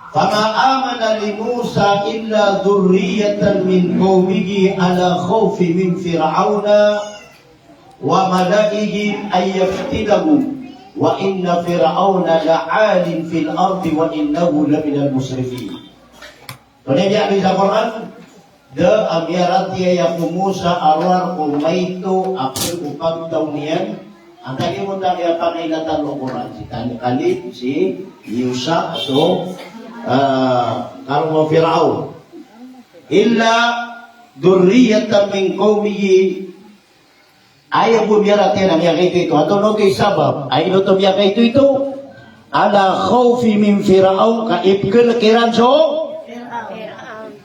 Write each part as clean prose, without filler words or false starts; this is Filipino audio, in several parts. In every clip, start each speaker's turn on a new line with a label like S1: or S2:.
S1: Fama amana li Musa illa dhurriyatan min qaumihi ala khawfi min fir'auna wa malaihim ay yaftinahu wa inna fir'auna la'alin fil ardi wa innahu laminal musrifin. Kemudian di Al-Quran, de amiarati ya Musa arwar kumaitu akil upang daunian ang kalimutan ya pangilatan ng Quran si Kalib, si Yusa, so karmo Fir'aun illa durriyatan min qaumihi ayaw bumiarati na miya kayo ito ato no kay sabab ay ito miya kayo ito ala khawfi min Fir'aun kaipkil kiran so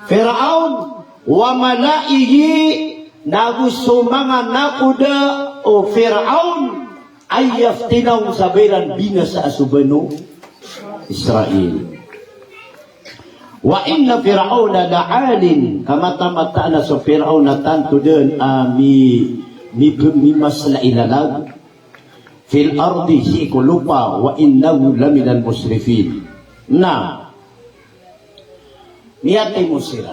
S1: Fir'aun wa malaihi nagusto mga nakuda o Fir'aun ay yaftinaw sabiran binas sa asubano Israel. Wa inna Fir'auna la'alin kamata-mata na sa Fir'aun na tanto din mimas na ilalaw fil ardi si ikulupa wa innahu laminal musrifin. Na niyate mo sila.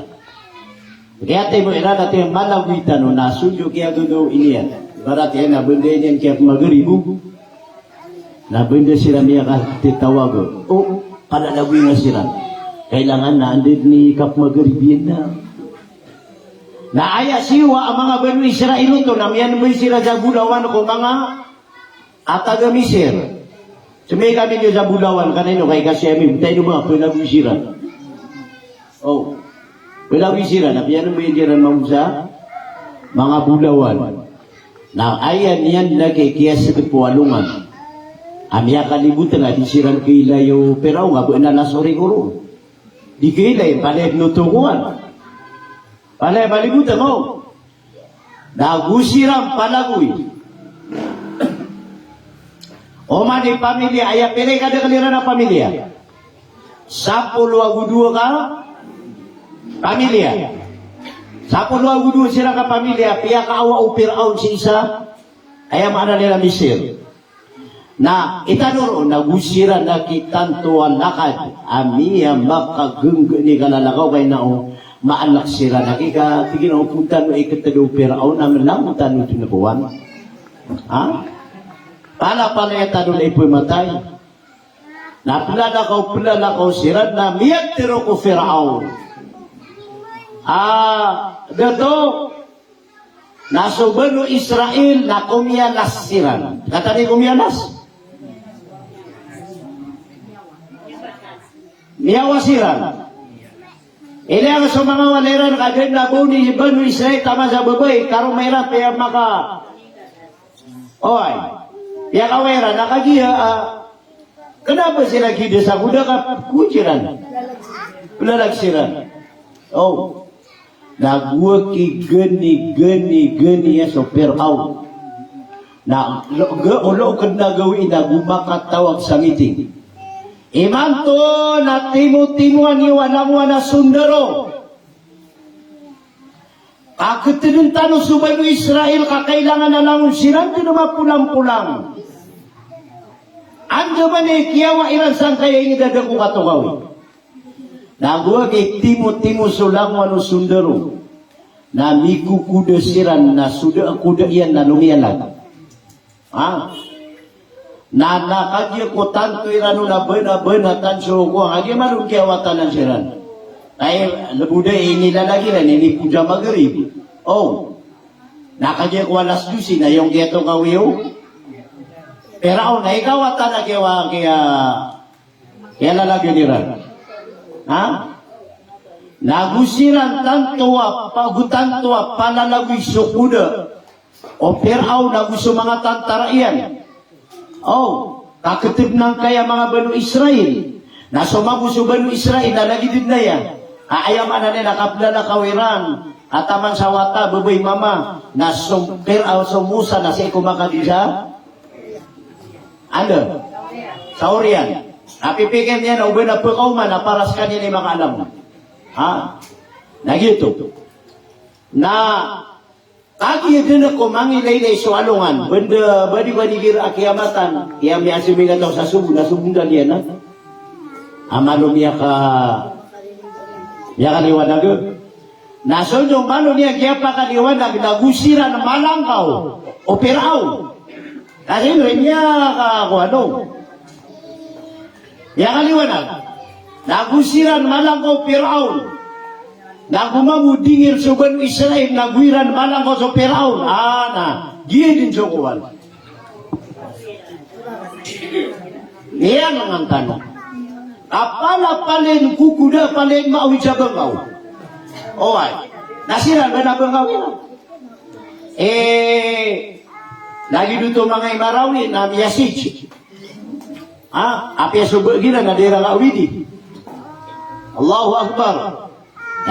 S1: Niyate mo ina natin malawitan o nasunyo kaya gudo iniyan. Barat yan nabenda niyan kaya magaribu. Nabenda sila niya katitawag. O, palalawi nga sila. Kailangan na andid ni Kap Magharibian na. Naaya siwa ang mga Banu Israel ito na miyan mo sila sa bulawan ko mga atagamisir. Sumay kami nyo sa bulawan kanino kay Kasyemi. Tayo mga pinag-isiran. Oh, pinag-isiran. Nabiyan mo yung sa mga bulawan. Na ayan yan nagkikiyas sa puwalungan. Amya kalibutan na disiran kilayo pero nga po nalasori ko. Di kilay, palay nutukuan. Palay balibutan mo. Nagusiram palagoy. O man di pamilya, aya pere kada kaliran na pamilya. 10-22 ka pamilya. 10-22 sila ka pamilya, piya ka awa o Fir'aun si isa, aya maana nila Misir. Na itanuro nagusira na kitantuan lakad amiya makageng ni kalalakaw kay nao maanak sira na kika tigino puntan no ikatado Fir'aun naman lang puntan no tinabuan. Ha? Pala etado na ipoy matay. Pula ko sira na miyag tiro ko Fir'aun. Gato nasubano Israel na kumyanas siran. Kata ni kumyanas? Niyawasiran. Ini ang sa mga waleran kagad na buo ni Banu Israel tama sa babay. Karong mayroon kaya maka... Oy. Kaya kawera nakagiya. Kenapa sila kida sa kuda ka kujiran? Lalagsiran. Oh. Nagwa ki gani ya so Fir'aun. Na ulo kad na gawin na gumakatawag sa meeting. Imanto na timu-timuan ni wana sundaro. Kakitinintan sa Banu Israel kakailangan na lang siran din mapulang-pulang. Ando man kiyawa iran sang kaya ini dadako katukaw. Nagwa kay timu-timu sulang wano sundaro. Na mikukuda siran na suda kuda iyan na lumiyalag. Ha? Na nakagya ko tanto irano na bena tanso ko agi marun kiyawatan ng siran. Ay labuda inilalagi rin ini puja maghrib. Oh. Nakagya ko alas 12 na yung geto kawiyo. Pero na ikawatan na kaya lalagyan niran. Ha? Nagusiran tantua pagutantua palalagoy sukuda. O Fir'aun nagusto mga tantara iyan. Oh, kakitib ng kaya mga Banu Israel. Na sumagusto Banu Israel na lagi din na yan. Ayaman na nila kaplala kawiran. At taman sa wata, babay mama. Na Fir'aun sumusa na siya kumakadisa. Ano? Sa Oriyan. Napipigyan niya na ube na pagkauman na paras kanina yung mga alam. Ha? Nagito. Na kagi din ako mangilaylay so alungan. Benda badi-badi gira akiamatan. Kaya may asimigan daw sa subo. Nasubundan yan ha? Amalo niya kaliwanag. Nasonyo malo niya kaya pa kaliwanag nagusira na malangkaw o piraw. Kasi rin niya niya kaliwanag. Nagusira na malangkaw piraw. Nagumamudingir sa Banu Israel nagwiran malangkaw sa piraw. Dia din jokowan. Iyan ang tanong. Apala palin kukuda palin maawi sa bangkaw. Oay. Nasiran ba na bangkaw yun? Lagi dito mga imarawi na miyasich. Apya subagina na dira nga awidi. Allahu Akbar.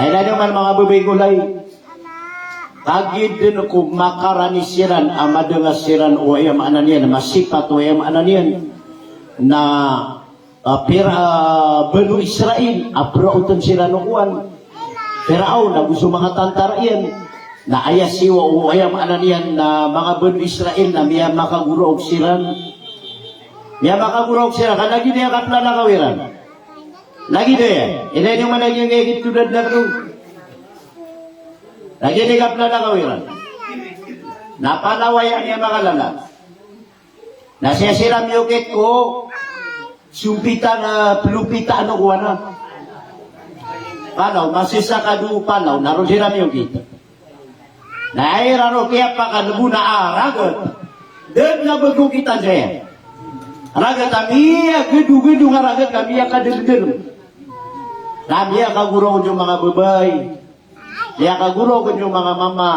S1: Dahil naman mga babay kulay. Tagid din ako makaranisiran amadangasiran o ayam ananian masipat o ayam ananian na Banu Israel aprautan sila nukuan Fir'aun na gusto mga tantara yan na ayasiwa o ayam ananian na mga Banu Israel na miya makagurog siran kalagi niya kaplana kawiran lagi dia ini yung managing egit tudad na ito lagi niya kaplana kawiran napalawayan niya mga lala nasisiram yukit ko sumpitan pelupita ano kuha na palaw masisa kadu palaw naroon siram yukit na ay raro kaya pa kanubuna ragat dan na bago kita saya ragat kami gedu-gedu nga ragat kami kadel-del kami kaguro yung mga babay kaya kaguro yung mga mama.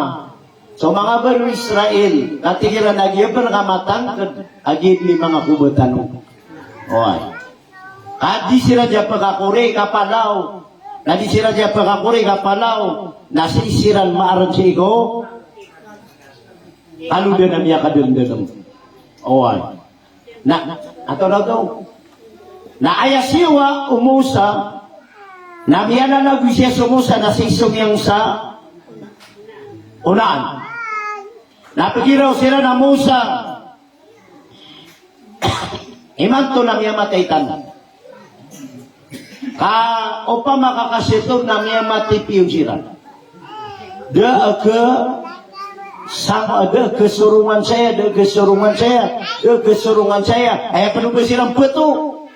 S1: So mga Banu Israel, natigilan lagi pa nakamatan, agit ni mga kubatan. Oy. Kadi sila dya pagkakuri kapalaw. Kadi sila dya pagkakuri kapalaw. Nasisiran maaran si iko. Kalu din na miya kadun-dun. Oy. Ato na ito. Na ayasiwa umusa, na miya na nagwisya sumusa na sisumiyang sa unaan. Napagiraw sila na Musa. Imanto na miya mataytan. O pa makakasitog na miya matipiyong sila. Da kesurungan saya. Ay penuh silang betul.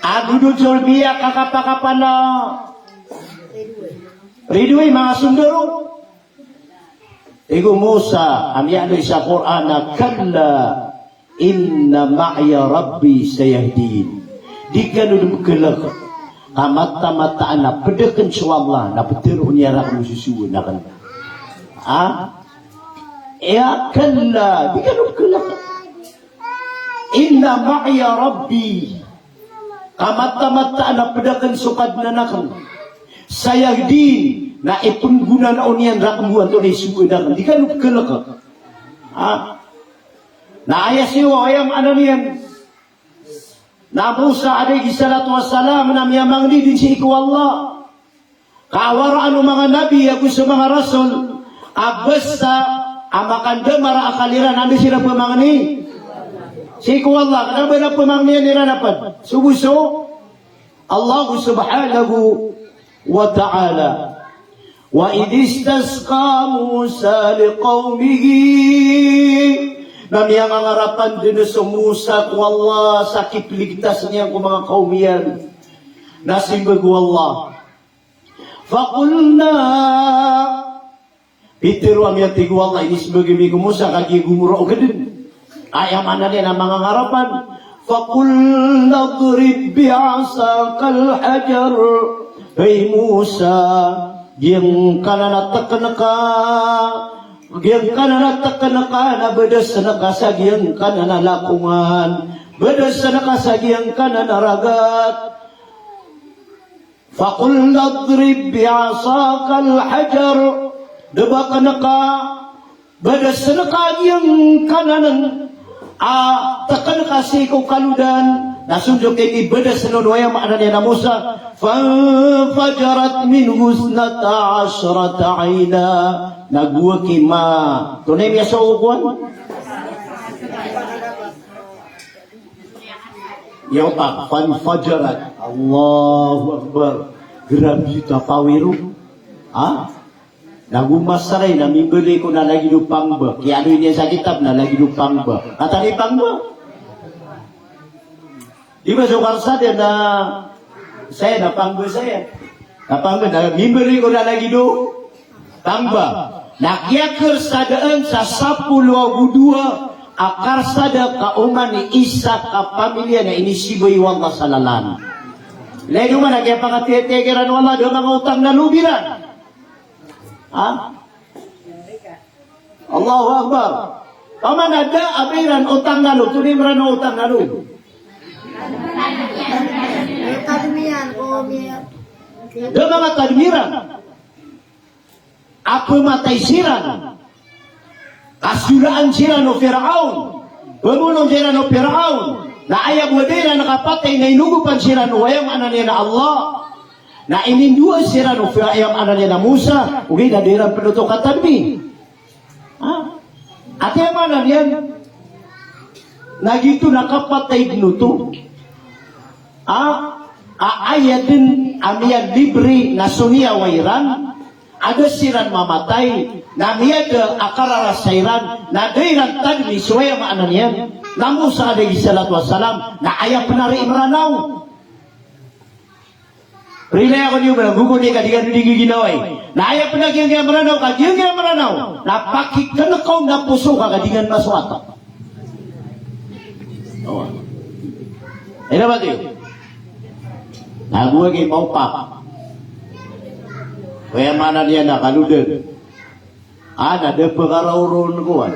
S1: Aduh miya kakapa-kapan na ridway mga sundaro. Iku Musa, amya ada sa Quran na kalla inna ma'ya rabbi sayahdin. Di ganun kelak. Mata-mata anak pedekan suwallah na petiru niya rak mususuwa na kan. Ya kalla, di ganun kelak. Inna ma'ya rabbi. Mata-mata anak pedekan sukad na nakan. Sayahdin. Na ipungguna na unian rakmuan to ni suudan di kan kelak na ayasiwa ayam ananian na Musa alaihi salatu wassalam na miyamang din si iku Allah kawaraan mga nabi ako sa mga rasul abasta amakan demara akaliran andi sila pemangni si iku Allah kenapa na pemangni niranapan subuso Allah subhanahu wa ta'ala wa idistasqa Musa liqaumihi namiyang ang harapan din sa Musa ku Allah sakit ligtas niya ku mga kaumian nasimbag ku Allah faqulna pitiru amiyang tigu Allah ini sebagai ku Musa kaki gumuro gedin ayam mana dia ang mga harapan faqulna drib bi'asaqal hajar hey Musa yang kanana tekenaka na bedes senaka sagiang kanana lakungan bedes senaka sagiang kanana ragat faqul nadrib bi'asaqal hajar debakanaka bedes senaka yang kananan tekan kasih ku kaludan nasunjuk kay bedes nun waya makna ni Musa fajarat min husnata asyrata aina nagwa kima tunay miya sa ukuan Yotak fanfajarat. Allahu Akbar. Grabe tapawiru. Nagumasaray na mibili ko na lagi lupang ba. Kaya ano niya sa kitab na lagi lupang ba. Kata ni pang ba? Di ba sukar sa din na saya napang ba saya? Napang ba na mibili ko na lagi lupang ba. Nakyakir sa daan sa 12 akar sada kauman ni isa ka pamilya na inisiboy wala sa lalan. Lagi man nagya pangatitegeran wala do mga utang na lubiran. Allahu Akbar. Paman ada abiran utang na lub, tunim ran utang na lub.
S2: Tadmiran o
S1: Do mga tadmiran. Apa matay siran. Kasuraan sila no Firaun. Pemulong sila no Firaun. Na ayab wadira nakapatay na inugupan sila no wayang anan na Allah. Na inindua sila no ayam anan na Musa. Ugay na dirang penuto katadmi. At yung anan yan. Nagito nakapatay nuto. Ayatin amiyag libre na sunia wairan. Ada siran mamatay, na miyada akarara sayran, na dayran tadmi suwaya maanan yan. Na Musa alaihi salatu wassalam, na ayah penari imranaw. Rilay ako niyo ba, gugo ni kadigan ni giginaway. Na ayah penagyan niya imranaw, kadigan niya imranaw. Na pakikanakaw na puso ka kadigan maswata. Ay na ba tiyo? Naguha kay Paupak. Kaya mana dia nak kaludan. Ada pengaruh kuat.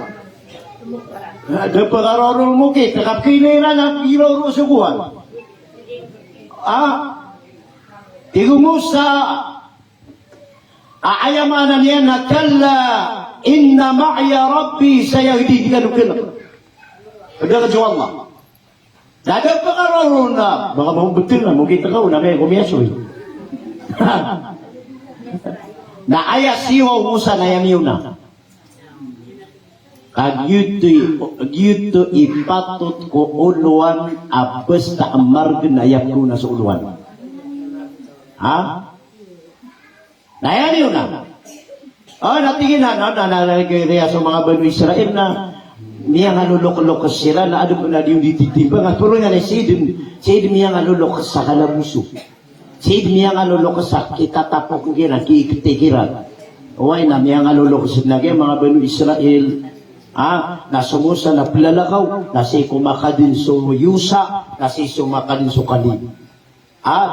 S1: Ada pengaruh mungkin. Tekap kiniran nak kira sukuan. Tiga Musa. Ayam mana dia nak kalla. Inna ma'ya Rabbi sayahdi dikanu. Ada kecuali Allah. Ada pengaruh nak. Baka mau betul lah. Mungkin tekau nak kaya kumiasui. Na aya siwa Musa na yamiuna. Kagyuto ipatut ko uluan abes ta amargen na yapuna sa uluan. Na yamiuna. Natingin na nalagay sa mga Banu Israel na niya nga lulok-lok sila na ano na yung dititiba nga puro nga na Sid niya nga lulok sa kalabuso. Sid niya nga lulok sa kitatapok ngira kiikitigiran. Uway na niya nga lulok sa nagay mga Banu Israel. Na sumusa na pilalakaw, na si kumakadin so yusa, na si sumakadin so kalib.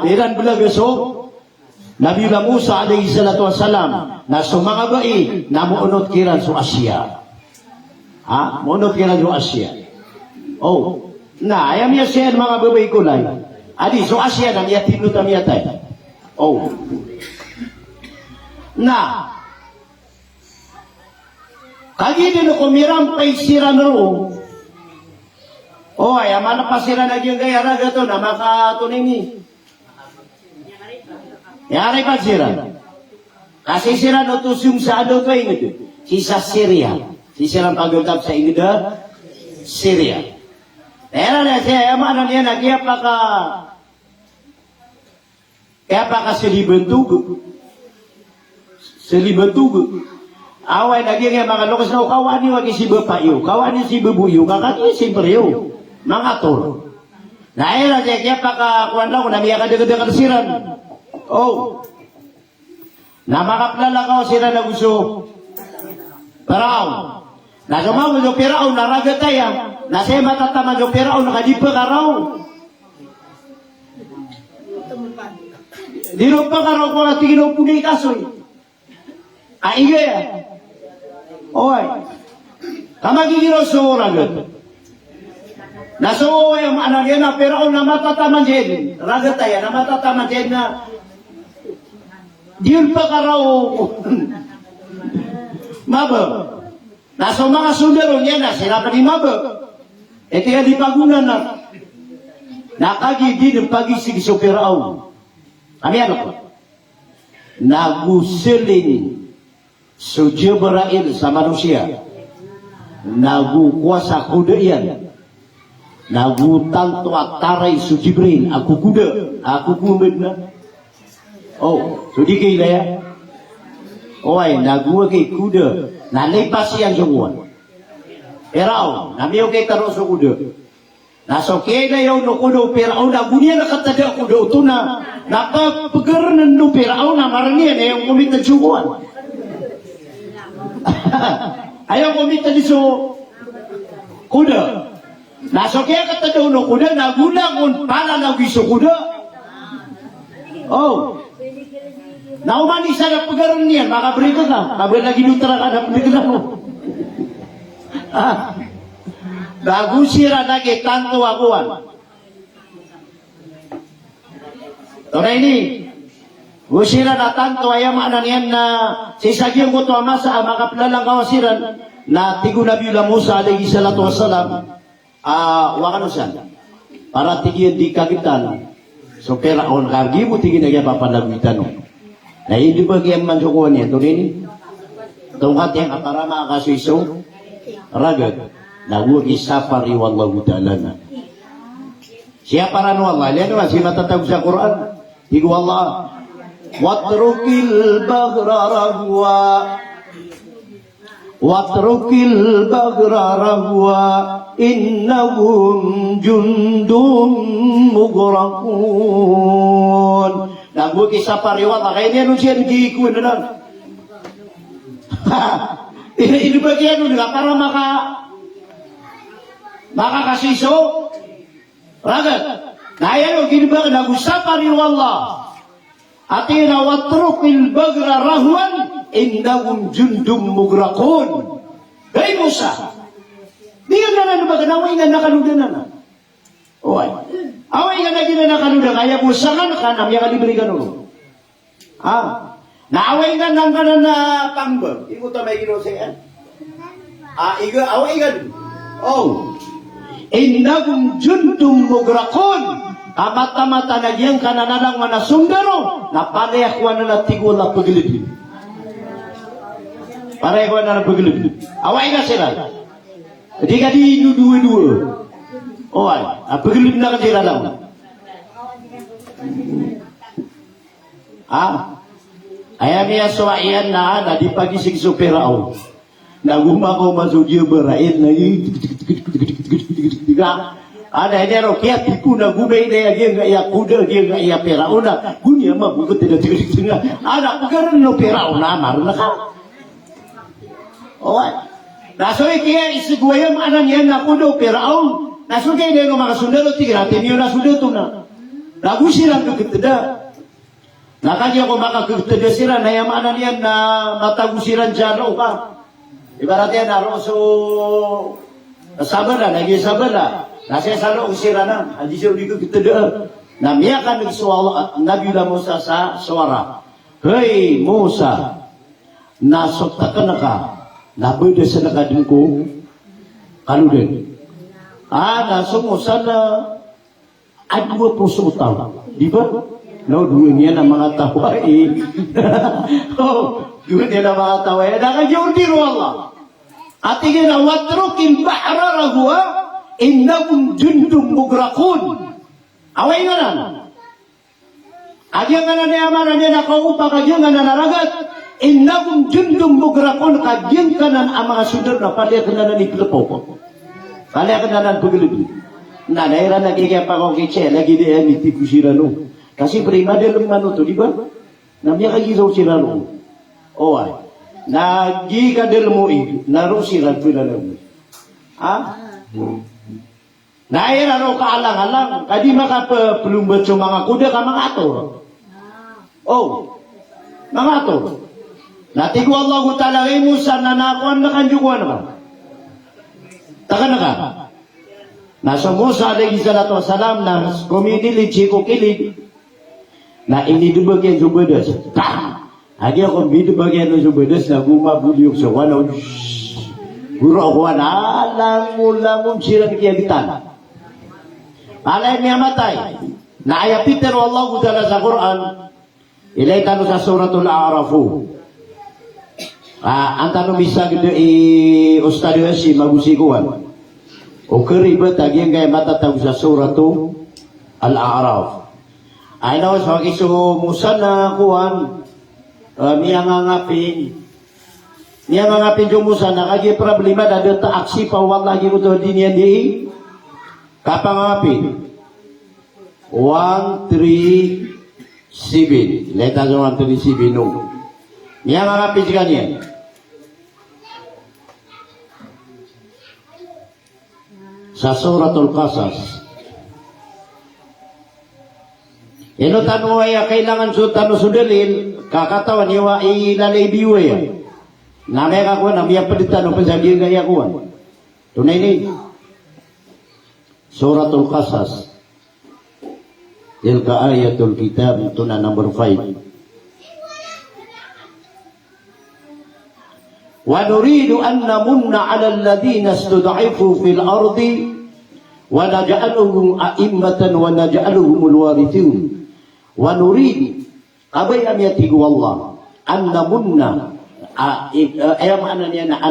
S1: Beran bulaga so Nabi Musa alaihi salatu wassalam na sumangabai na muunot kiran so Asya. Muunot kiran so Asya. Na ayam ya siya mga babay kulay. Adi so Asya na niya tinuta miyatay. Na kagi din ko mirampay sira na ro. Ay amana pa sira na yung gaya raga to na makatunin ni. Yari pa sira. Kasi sira no tusyung sa ado to ingit. Sa Syria. Si sira pagutap sa ingida Syria. Era na siya amana niya na kaya pa ka silibentug. Away lagi nga mga lokas na kawani wag si bapayo. Kawani si babuyo. Kakati siyempre yo. Mga tol. Naira siya kaya pa ka kuwan lang ko na miya kadagadagan siran. Na makaplalakaw sila na gusto. Paraw. Na sumama yung piraw na ragataya. Na siya matataman yung piraw na kadipa karaw. Di rin pa karaw ko na tingin po ni kasoy. Iya. Kamagigiraw sa ragat. Nasuo yung anagyan na pero na matataman din. Ragataya na matataman din na diyon pa karaw mabab. Nasa mga sundaro niya na sila pa ni mabab. Kaya di pagunan na nakagigid ang pagisig sa piraw. Kami ano po? Nagusilin so Jibrail sa manusia. Nagukuasa kuda yan. Nagutan tu ataray su Jibril. Aku kuda. Aku kumid na. Oh, sudi kay ya. Oy, nagua kay kuda. Nalipas siya sunguan. Pero, namiyo kay taro sa kuda. Nasokay na yung nukudo Pirao na gunya nakatada kudo ito na nakapagaran ng Pirao na maranian na yung kumita sukuan. Ayaw kumita di so kuda. Nasokay katada no kuda nagula kung pala nagiso kuda. Oh. Naumani sa napagaran niyan makabri ka ka. Kabri lagi nutra ka na pagkita mo. Nagusira lagi tanto akuan. Tora ini gusira na tanto ayam anan yan na sisagyong ko to amasa makaplalang kawasiran na tigo Nabi Musa alaihi salatu wassalam wakano siya para tigyan di kagitan so pera on kagi mo tigin na yan papanagitan na hindi ba kaya man sukuhan yan tora ini tungkat yang para makakasiso ragad Nagugi safari wallahu ta'ala na. Siapa ran wallah? Lihat masih matatag sa Quran. Tigo Allah. Watrukil baghra rahwa. Watrukil baghra rahwa. Innahum jundum mughraqun. Nagugi safari wallah. Kaya niya siya nagigikuin na. Ini bagian nila para makakasiso ragat na yan o ginibag nagusapari wallah atina watrukil bagra rahwan indahum jundum mugrakun kay Musa di ka na nabagan away nga nakaludan na away nga na gina nakaludan kaya Musa nga nakanam yung kalibri ka nun naaway nga nang ka na pangbag imo tamay gino siya iga away nga Innahum jundum mugrakun mata-mata nagyang kananalang manasundaro na parehwa na natigo na pagilid parehwa na pagilid away ka sila hindi ka di dua-dua pagilid na ka sila lang ayam ya suwayan na di pagisig supirao nagumakaw masudyo berain lagi ada ini rokiat tiku na gumay na dia nggak ya kuda dia nggak ya perauna gunya mah bukan tidak tengah ada pegaran no perauna maruna ka nasoy kaya isiguayam anan yan na kuda peraun nasoy dia ng mga sundalo tigiratin yun na sundalo na nagusiran kagitida nakanya ko makagitida sila na yung anan yan na matagusiran dyan ka ibaratnya naroon so sabala lagi sabala nasi salo usira na adi siya dito kita dah namanya kan Nabi Musa sa suara hei Musa nasok takkan ka nabeda sa nakadungko kaludan nasok Musa na adwa puso utang di ba no dunia na mga tawai dunia na mga tawai nakajawin diro Allah atingin na watrukil bahra rahwa innahum jundum mugrakun away nga na agyan nga na niyamana niya nakaupa kagyan nga na naragat innahum jundum mugrakun kagyan ka na ang mga sundar na paliyak na naniklapo paliyak na nanpagilibli na naira nagiging pakokitse lagi diya miti kusirano kasi prima de lemano to di ba namanya kagisaw sirano nagi ka del moi naro siran pila lang naira no kaalang-alang kadi makapelumbat sa mga kuda ka mga ator mga ator natigo Allah ta'ala kay Musa na nakuan na kanjukuan naman taka na ka nasa Musa alaihi salatu wassalam na kumidili chiko kilid na inidubag yan subadas agi ako bidubag yan subadas na gumabuliok sa wanaw guru ako na langun sirang kiyagitan alay niya matay na ayapitin Allah ta'ala sa Quran ilay tano sa suratul A'rafu ang tanong bisa gede ustadio si magusikuan O keribet lagi yang kaya matatag sa suratu Al-A'raf. Ay na sa kiso Musa na kuhan, niya ngangapin. Niya ngangapin yung Musa na kagi problema na dito aksi pa wala lagi mo to din yan di. Kapangapin. 137. Leta sa 137 no. Niya ngangapin siya niya. Sa suratul Qasas. Ino tanong ay kailangan sa tanong sudalil, kakatawan niwa ilalay biwa yan. Namay kakuha, namiya pa din tanong, pasabihin kaya kuha. Tunay ni. Suratul Qasas. Tilka ayatul kitab, ito na number 5. Wa nuridu an namunna ala alladhina istud'ifu fil ardi wa naj'aluhum a'immatan wa naj'aluhumul warithun. Wa nurid abay am yatigu Allah an namunna ayam ananya na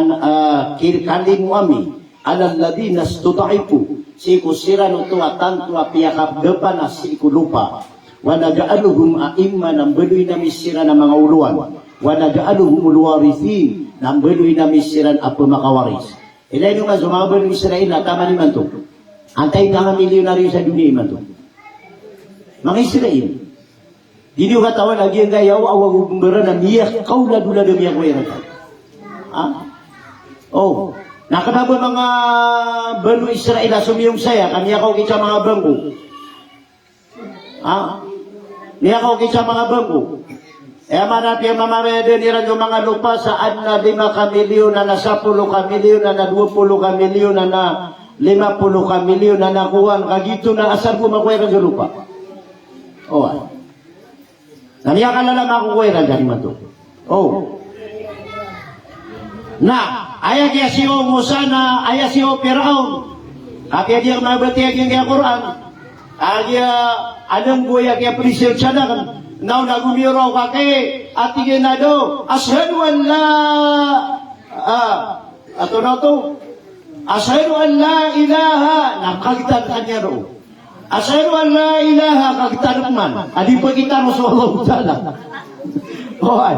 S1: kalimu ami ala alladhina istud'ifu si kusiran utu atan tu apiakap depan si lupa wa naj'aluhum a'imma nam beduy na misira na mga uluan wa naj'aluhumul warithin nam beduy na misiran apa makawaris ilay nung mga beduy Israel na tama ni man to antay nga milyonaryo sa dunia man to mga Israel. Dini katawan lagi yang gaya awak gumbara na niya kau na dula demi yang kuya oh, nah kenapa mga banu Israel asumiyong saya kan niya kau kita mga bangku niya kau kita mga bangku mana dia mamamede niran yung mga lupa saan na 5 kamilyon na 10 kamilyon na 20 kamilyon na 50 kamilyon na nakuhan kagito na asar ko makuha ka sa lupa oh naniya ka lang makukuha dyan man to. Oh. Na, ayah kaya si O Musa na, ayah si O Firaun. Kaya dia mabati yung kaya Quran. Kaya alam ko kaya prisil siya na kan. Now nagumiro ka kay atigin na do. Ashadu an la, ato na to. Ashadu an la ilaha, nakagitan kanya do. Asyhadu an la ilaha kagitanok man. Adi pa kita Rasulullah Ta'ala. Hoy.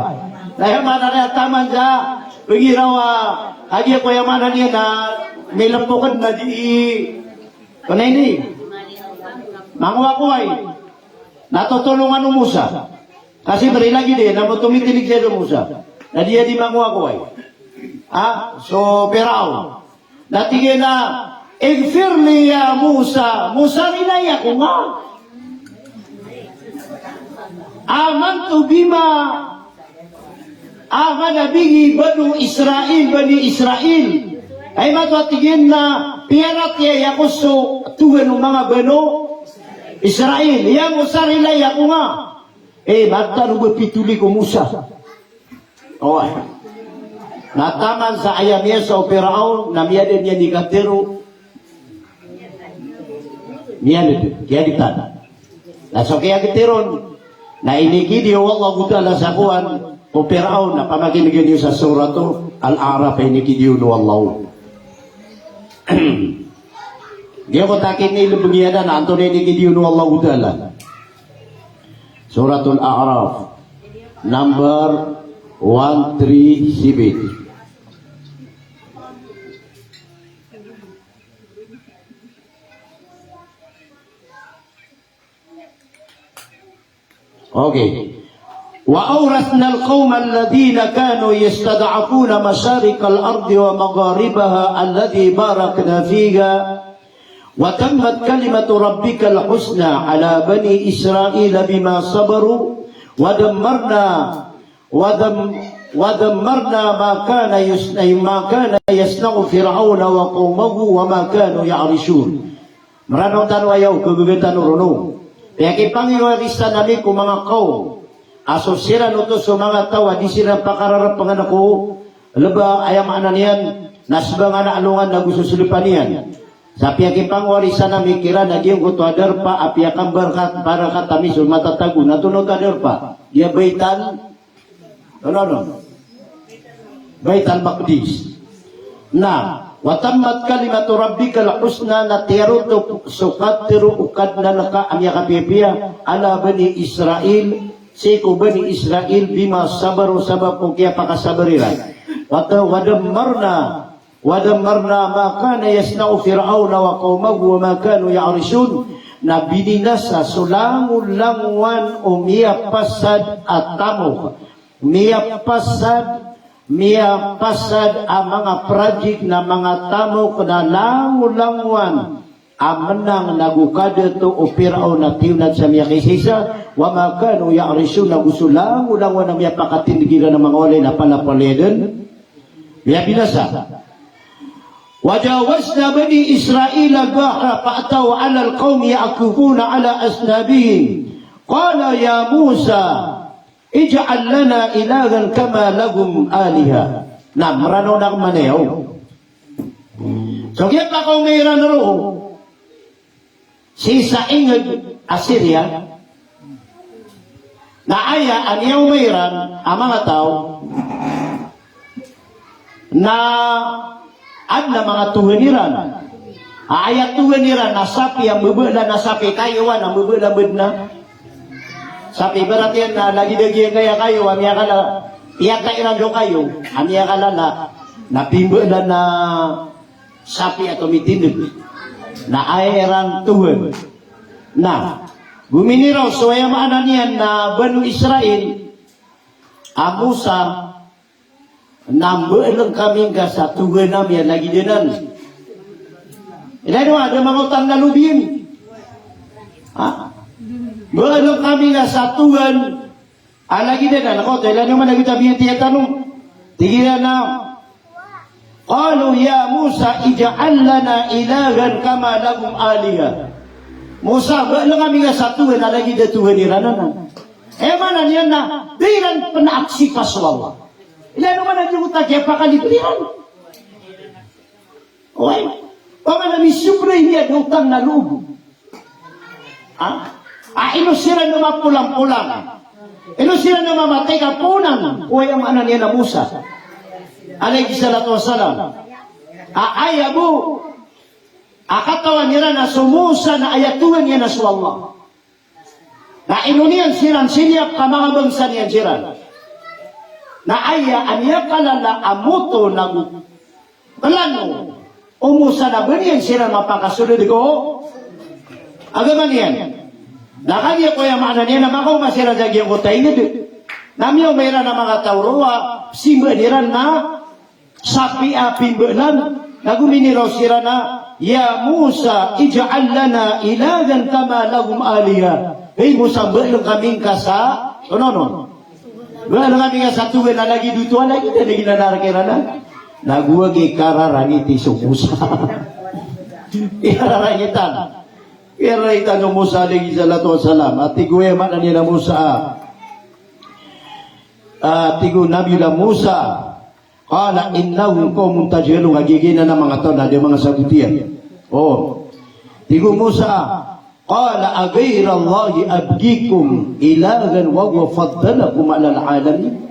S1: Dahil mana na taman sa pagirawa. Adi ko yung mana niya na may lampukan na di. Kanay ni. Mangwa ko ay. Natutulungan ng Musa. Kasi bari lagi din na tumitinig siya ng Musa. Na diya di mangwa ko ay. So Firaun. Natigay na. Igfir li ya Musa. Musa nilaya ko nga. Amantu bima amana bihi banu Israel, bani Israel. Ay matuatigin na piyarat ya yakuso tuhan ng mga banu Israel. Ya Musa nilaya ko nga. Bata nung pituli ko Musa. Oy. Nataman sa ayam niya sa Firaun, namiyadin niya ni Katero. Niyan itu, kaya ditana. Laso kaya kitiron, na inigidiyo Allah Ta'ala sa kuwan, o Firaun, na pamakinig niyo sa suratu Al-A'raf, inigidiyo no Allah. Dia ko takin ni lubugiyanan, na anto na inigidiyo no Allah Ta'ala. Suratul A'raf, number 137. Okay. وأورثنا القوم الذين كانوا يستضعفون مشارق الأرض ومغاربها الذي باركنا فيها وتمت كلمة ربك الحسنى على بني إسرائيل بما صبروا ودمرنا ما كان يصنع فرعون وقومه وما كانوا يعرشون. Meranong tanwayaw kagagatan uruno. Kaya kipangirarista namin kung mga kaum, asosiran ito sa mga tawa, di sila pakararap panganak ko, laba ayam ananian, nasbang anaalungan na gusto sulipan niyan. Sa piyakipangwarisa namin kira, nagyong kutuadar pa, apiakang barkat para katamis, matatago, natunog adar pa. Dia baitan, Baitan Maqdis. Na, wa tammat kalimatu rabbikal husna na tiyaruto sukat tiru ukad na naka amya kapipiya ala bani Israel siku bani Israel bima sabaru sabab kung kaya pakasabariran wadammarna ma kana yasna'u fir'auna wa qaumahu wa ma kanu ya'rishun na bininasa sulangun langwan o miyapasad at tamok miyapasad ang mga project na mga tamok na langwan amanang nagukada to o Fir'aun na tiunad sa miyakisisa wa ma kanu ya'rishun na gusto langwan na miyapakatindigilan ng mga olay na palapaleden miyabinasa. وجاوزنا بني إسرائيل البحر فأتوا على القوم يعكفون على أسنابهم قال يا موسى اجعل لنا إلها كما لهم آلهة نعم رانو نغمانيو so kaya pa kung mayroon roon si Saingad Assyria na aya anyaw mayroon ang mga tao na adna mga tuhaniran. Ayat tuhaniran na sapi ang bubula na sapi kayo ang bubula na. Sapi berat yan na lagi dagi kaya kayo amya kala iyata irando kayo amya kala na pimbula na sapi atau mitindig na ayran tuhan. Na guminiraw so ay maanan yan na Banu Israel Musa nambeleng kami ke satu genam yang lagi jenan. Ini ada mga utang na lubin. Beleng kami ke satu gen. Lagi jenan. Kau tahu lagi mana kita biar tiada tanung. Tiga na. Qalu ya Musa ij'al lana ilahan kama lahum alihah. Musa beleng kami ke satu gen lagi dia Tuhan iranan. Mana niyan na diran penaksi paswallah. Ilan naman ang yung utagya pa kaliburihan. Okay? Paman namin siyempre hindi ang utang na loob. Inusiran naman pulang-pulang. Inusiran naman matay ka punang. Uy, ang ano niya na Musa. Alayhi salatu wassalam. Ayabu. Akatawan niya na sumusa na ayatuhan niya na suwallah. Na inunian siran sinyap ka mga bangsa niya siran. Na aya anya kalala amuto na plano umusa na baniyan sila mapakasunod ko agaman yan na kanya ko yung maana niya na makaw masira dagi yung utay nito namiyaw mayroon na mga tauruwa simbaniran na sapi apimbalan naguminiraw sila na ya Musa ij'al lana ilahan kama lahum alihah hey Musa belum kaming kasa no Wala kami nga satu na lagi dutuan lagi na lagi nanarkirana. Naguwag ikararang iti sumusa. Ikararagitan. Ikararagitan ng Musa alayhi salatu wassalam. At tiguya man na nila Musa. Tigu Nabi la Musa. Kala innahum qawmun tajhalun agigina ng mga tao na di mga sabutian. Oh. Tigu Musa. Qala aghayra Allahi abgikum ilahan wa huwa faddalakum 'alal 'alamin.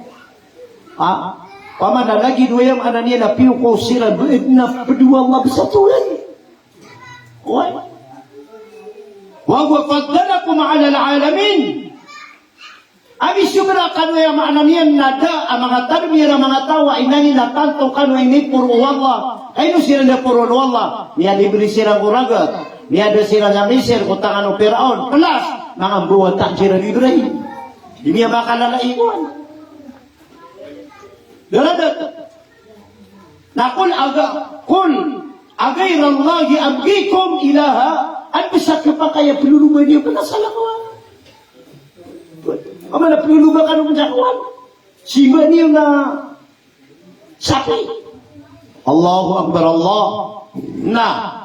S1: Pamana lagi dua yang anania na piu ko sila duit na kedua Allah bersatuan. Wa huwa faddalakum 'alal 'alamin. Abi syukra kanu yang anania nada mga tarbiya mga tawa inani natanto kanu ini puru Allah. Aino sila na puru Allah. Niya diberi sila kuragat. Niya ada sila na Mesir kutangan o Fir'aun. Pelas mga buwan tak sila ni Ibrahim. Di niya makalala iwan. Daladat. Nakul agayra Allahi abgikum ilaha at bisa pa kaya peluluba niyo penasalawan. Kamu na peluluba ka nung menjakawan. Simba niyo na sapi. Allahu Akbar Allah. Nah.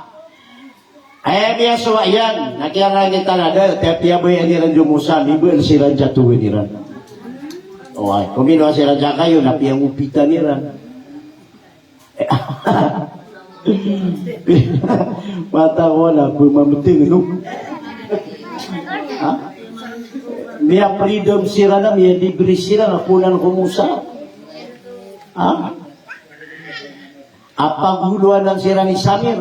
S1: Biasa wayan. Nakiyang kita ada. Tapi apa yang diranjung Musa. Ibu sila jatuh niran. Oh, kumino sila jakayo. Napi yang upita niran. Mata wala. Pumamating. Miya freedom sila na. Miya libre sila. Napunan ko Musa. Apa guluan ng sira ni Samir?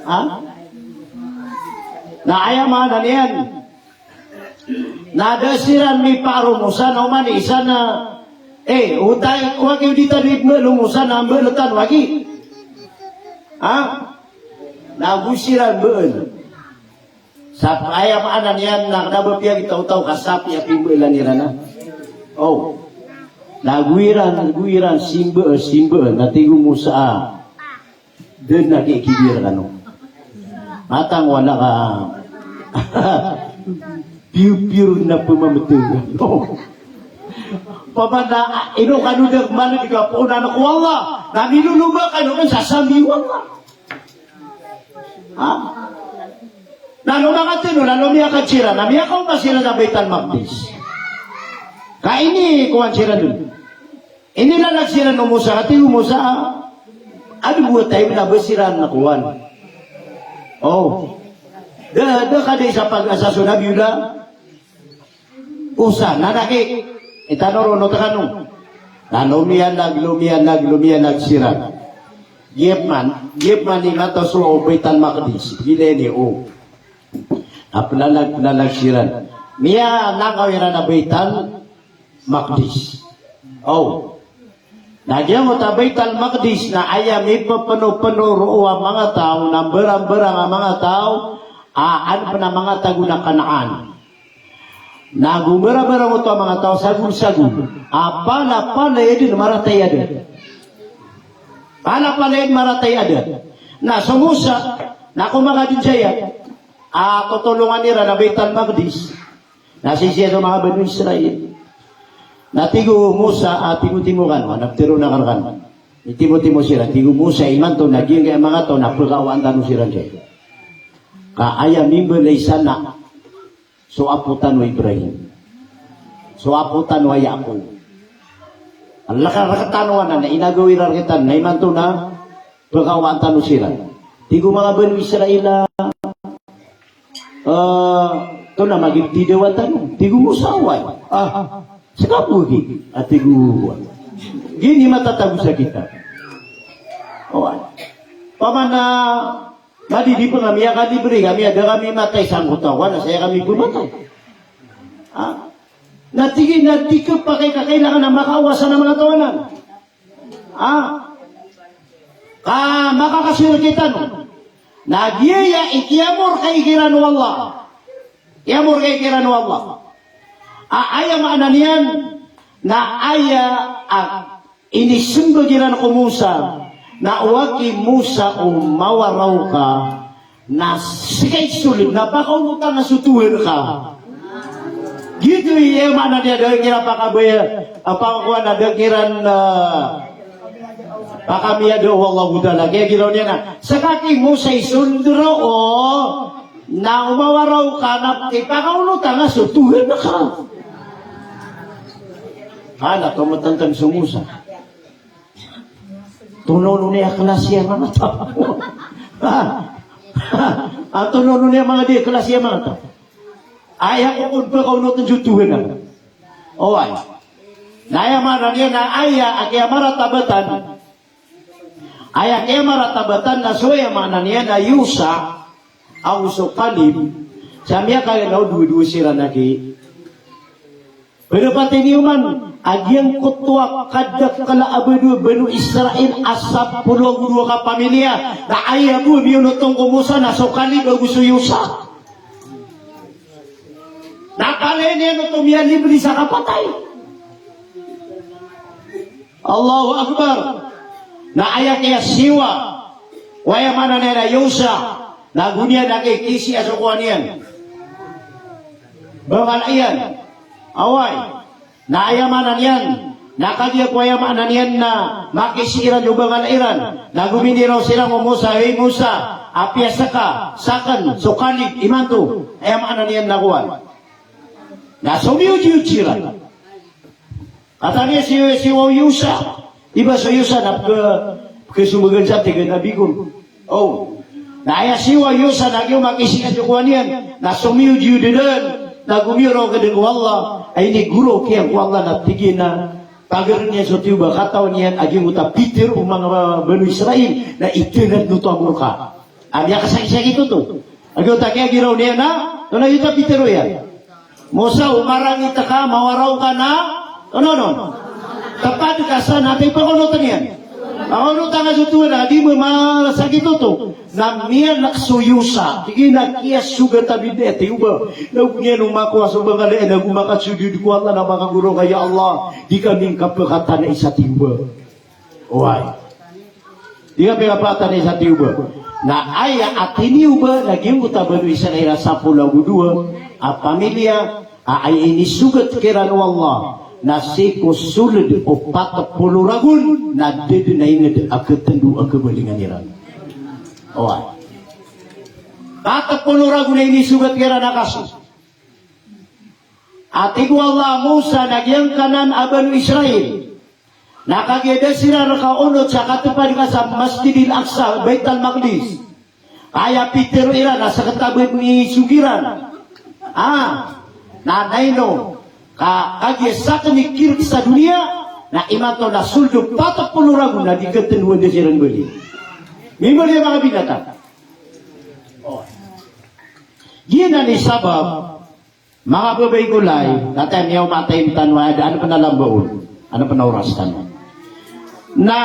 S1: Ha? Na ayaw mga yan. Nadasiran mi parumusan o man isa na utay wag yung dito rin lumusan ang belutan wagi. Ha? Nagusiran beul. Sa ayaw maanan yan nakadabapiyag itaw-taw kasapi at imbelan nila na. Oh. Naguiran simbe natigo mo sa den nakikibir ka no. Matang wala ka pure na pumamatugan. Oh. Pamana ino kanu dek mana di kapuna na kuwala. Na minuluma kanu kan sasami wala. Ha? Nano mga tino, nano miya katsira, na miya kau masira sa Baitul Maqdis. Kaini kuwan sira dun. Inilah nagsira no Musa, hati Musa. Ano buat tayo na basiran na kuwan? Oh. Da kada sa pag-asa sunab yuda. Usa nadaki. Itanoro no takano. Nalumian nagsira. Giepman ni mato so Baitul Maqdis. Gile ni o. Apalalag siran. Miya nakawira na Baitul Maqdis. Oh. Nagyan mo ta Baitul Maqdis na ayami papano-pano ang mga tao, na berang-berang ang mga tao, ano pa na mga tago na Kanaan. Nagumera-berang mo to ang mga tao, sagul-sagul. Pala edin maratay ada. Pala edin maratay ada. Na sumusa, na kumaga din siya, tutulungan nila na Baitul Maqdis. Nasisiya sa mga Banu Israel. Natigo Musa timu kan nagtiro na kan timo sira tigo Musa iman to naging kay mga to napagawan tanu sira kay ka aya mimbe leisana so aputan wa Ibrahim so aputan wa Yakub Allah ka rakatanuan na inagawiran kita na iman to na pagawan tanu sira tigo mga Banu Israel to na magigdi dewatan tigo Musa wa sekapu lagi ati gua. Gini matatago sa kita. Oan. Pamana madi di pun kami akan diberi kami ada kami matai sanggutawan saya kami bumatay. Nanti ke pakai kakailangan ng makawasan ng mga tawanan. Makakasir kita no. Nagyaya ikiamor kay kiranu Allah. Iamor kay kiranu Allah. Aya makna niyan na aya inisumbagiran ko Musa na uwaki Musa mawaraw ka na sikay sulit na baka umutang na sutuhin ka. Gitu iya makna niya dahil kira pakabaya pangkuhan na dakiran pakamiya do Allah budala kaya giraw niya na sa kaki Musa isundro na umawaraw ka na ipakaunutang na sutuhin na ka. Hala, tumatantang sumusa. Tunono niya klasya mga tao. Tunono niya mga di klasya mga tao. Ayaw ko kung pagkaunot ng jutuhin na. O ay. Naya mana niya na kaya maratabatan. Kaya maratabatan na suya mana niya na yusa ang usukalim. Samya kaya na duwi-duwi sira nagi. Pero pati niyo agyang kutwa kadak kala abadu Banu Israel asap puluh ka pamilya na ayabu miyunutong kumusa na sukali o gusto yusa. Nakalay niya nutong miya libre sa kapatay. Allahu Akbar. Na ayak kaya siwa. Waya mana nila yusa. Nagunya na kay kisi asukuan yan. Bangal ayan. Away. Naayamanan yan. Nakadya ko ayamanan yan na makisiran yung bangal iran. Nagumindiraw silang Musa. Hey Musa, apyasa ka, sakan, sukalig, imanto. Ayamanan yan nakuha. Nasumiyo-jiyo-jiran. Katanya si Yusa. Diba sa Yusa na kesumagan sa tiga nabikon. Oh. Naaya siwa Yusa nagyo makisiran yung kuhan yan. Nasumiyo-jiyo dinan. Nagumiro ka din ko Allah ay ni guru kaya ko Allah na tigin na pagarnya so tiuba kataw niyan aging uta Peter umang Bani Israel na itenat nuto amurka. Dia kasaki-saki itu tuh. Agi uta kaya giraw niya na, to na yuta Peter ya. Musa umarang itaka mawaraw ka na, no. Tepat ka sa natin pakunutan yan. Pakunutan nga sutuwa na, di mo masakit ito. Na miya naksuyusa, tigin na kiyas suga tabi de, tiuba. Nagunya nung makuha sa mga lian, nagumakatsudid ko Allah na mga guro kaya Allah, di kaming kapakatan na isa tiuba. Uway. Di kami kapakatan na isa tiuba. Na aya atiniuba, naging utabado isa na ira 12, a pamilya, ay inisugat kiran Allah, na siko sulod o 40 ragun, na dedinainad akatandu akabalingan iran. Owa. 40 ragun na inisugat kiran na kaso. Atigo Allah Musa, nagyang kanan abanu Israel, nakageda sila nakaunod sa katupad ka sa Masjidil Aqsa, Bait al-Maqdis. Kaya Peter ira, nasa katabay ni sugiran. Nanay no, kagyasakan ni Kirk sa dunia, na imato na suldo 40 ragun na di ketenuan di silang beli. Mimol yung mga binatang. Yan ni sabab, mga babay gulay, natin niyaw matay tanwa, ano pa nalambaon, ano pa nauras tanwa. Na,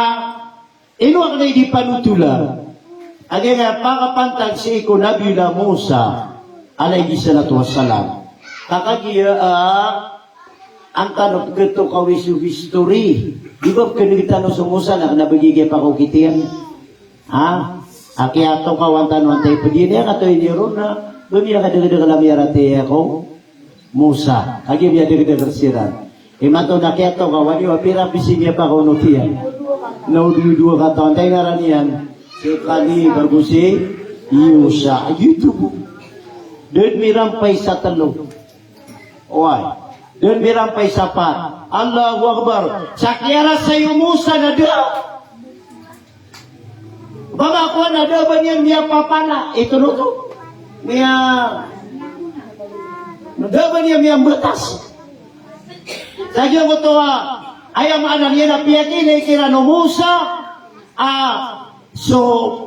S1: inuwag na hindi panutula, agi nga pakapantag si Iko Nabi na Musa, alayhi salatu wassalam. Kakagiya ang tanong gato kawis yung history. Di ba kanilitan sa Musa na nabagigay pa ko kitiyan? Aki ato kawantan-wantay pa din yan ato iniro na bumila ka dagdag alamiyarate ako Musa. Agi biya dagdag siran. Imato na kaya to kawani wapira pisigya pa ko notiyan. Naududua ka taon tayo naraniyan. Sekali bagusi Yusa. YouTube. Dan mirampay sa talo. Oy. Dan mirampay sa pat. Allahu Akbar. Sakyara sa'yo Musa na da. Baka ko na da ba niya miya papana. Ito no to. Miya. Da ba niya miya batas. Sagya ko to ayam anak niya na piyakili kira no Musa. So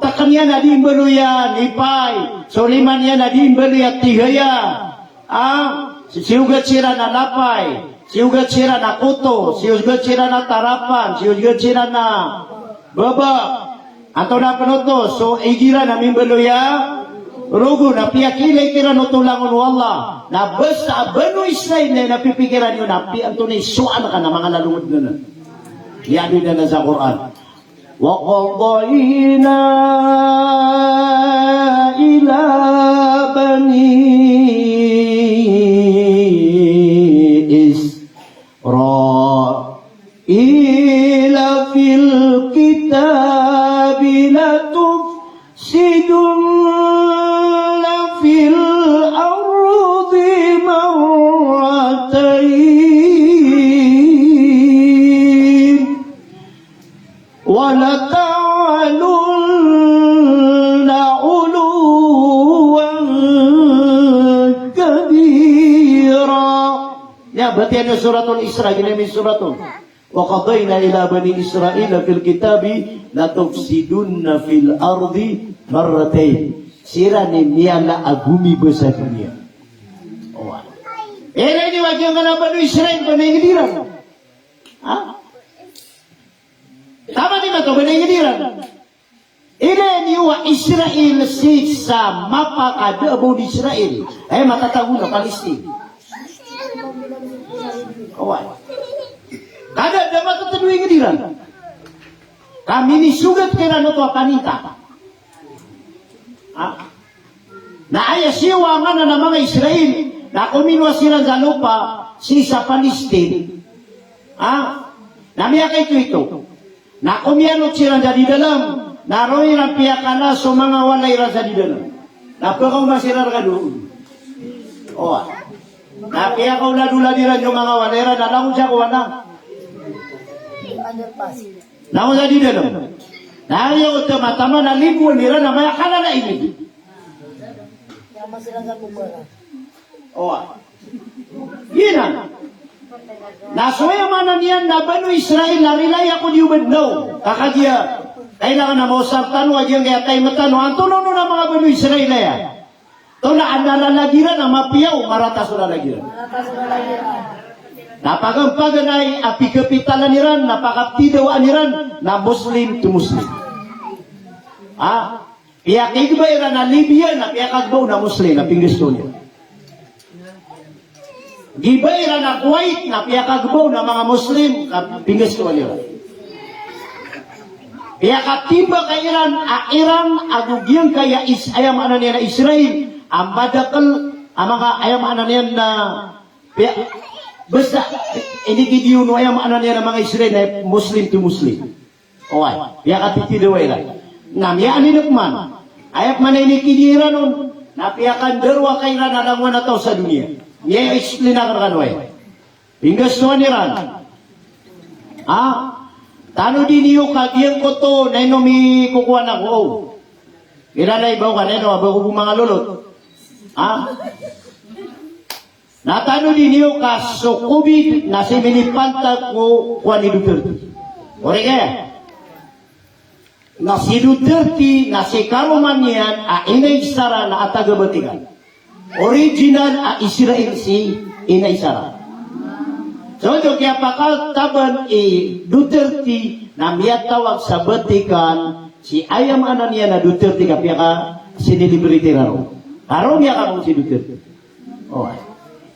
S1: takanya na dimbalo ya nipay. So liman ya na dimbalo ya tigaya. Siugat sira na lapay. Siugat sira na kuto. Siugat sira na tarapan. Siugat sira na baba. Ato na panoto. So igira na mimbalo ya rugo na piyakilay kira no tulangon wala. Na basta Banu Israel na napipikiran yun na piyanto na isuan ka na mga lalungod na na. Yan din na sa Quran. وَقَضَيْنَا إِلَى بَنِي إِسْرَائِيلَ فِي الْكِتَابِ لَتُفْسِدُنَّ فِي الْأَرْضِ مَرَّتَيْنِ وَلَتَعْلُنَّ عُلُوًّا كَبِيرًا. Ya, berarti ada suratul Isra, ini min suratul. Wa qadayna ila bani Israila fil kitabi la tufsidunna fil ardi marratain. Sirani niala agumi besar dunia. Oh. Ini wajah kana bani Israil peningdiran. Tama di ba ito? Banayadiran. Ilan yung Israel sa mapakadabo di Israel. Ay matatago na Palestine. Kawai. Kada dapat tatalo yung adiran. Kami ni sugat kira no to paninta. Na aya siwa nga na mga Israel na kuminwa sila sa lupa si sa Palestine. Namiya kay ito. Na kumianot sila di dalam, naroy ng piyakana so mga walay rasa di dalam. Napakaw masirar ka doon. Napiyakaw na dula diran yung mga walay rasa, nalang siya kuha na. Nalang siya di dalam. Naayaw ito matama na libo nila na maya kala na ini. Yun Nasuya manan yan na Banu Israel na rilay ako di ubednaw. Kakadya, kailangan na mausaptan, wag yung kaya tayo matano. Ang tuno na mga Banu Israel na yan. Ito na ang nalalagiran, ang mapiyaw, marata sa lalagiran. Napagampagan ay api kapitalan niran, napakaptidawaan niran na Muslim to Muslim. Piyakig ba iran na Libya na piyakagbaw na Muslim na pinggisto niya. Gibay iran na Kuwait na piyakagbaw na mga Muslim na pinggisto niya. Piyakatiba ka Iran, Iran agugyang kaya ayam anan niya na Israel, ang madakal, ang mga ayam anan niya na basta, ini gidiyon ayam anan niya na mga Israel na Muslim to Muslim. Okay, piyakatitidaw iran. Namya ani nukman, ayap man ini kidira nun, napiakan derwa kay Iran alangwan na tao sa dunia. Niya explain na kanway. Pinggas nuan Iran. Tano din niyo kagiyang ko to, na mi kukuha na ko. Iranay ba ka, neno, aba ko mga lulot. Natano din niyo ka, sukubid, na si minipanta ko, kuha ni Duterte. Ore kaya? Na si Duterte, na si Karuman yan, inay sara na atagabatigan. Original, Israel si inay sara. So, kaya pakaltaban Duterte na miyatawag sa Batikan, si ayam anan niya na Duterte kapya ka sinilibrity raro. Raro niya ka kung si Duterte.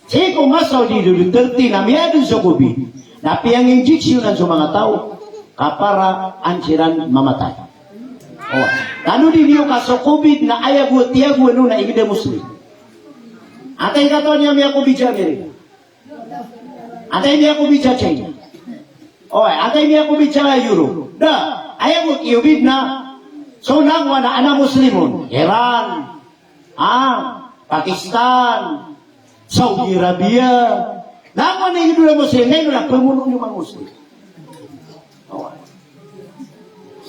S1: Si kumasaw di Duterte na miyadun sa COVID, na piyang injeksyonan sa mga tao, kapara ansiran mamatay. Tano din niyo ka sa COVID na ayagu tiyagu na igida Muslim. Atay kato niya miya COVID sa Amerika. Atay niya COVID sa China. Atay niya COVID sa Europe. Ayagu kiubid na so nangwa na ana Muslimun. Iran, Pakistan, Saudi Arabia. Nangwa na igida Muslim, ngayon na pemulong yung mga Muslim.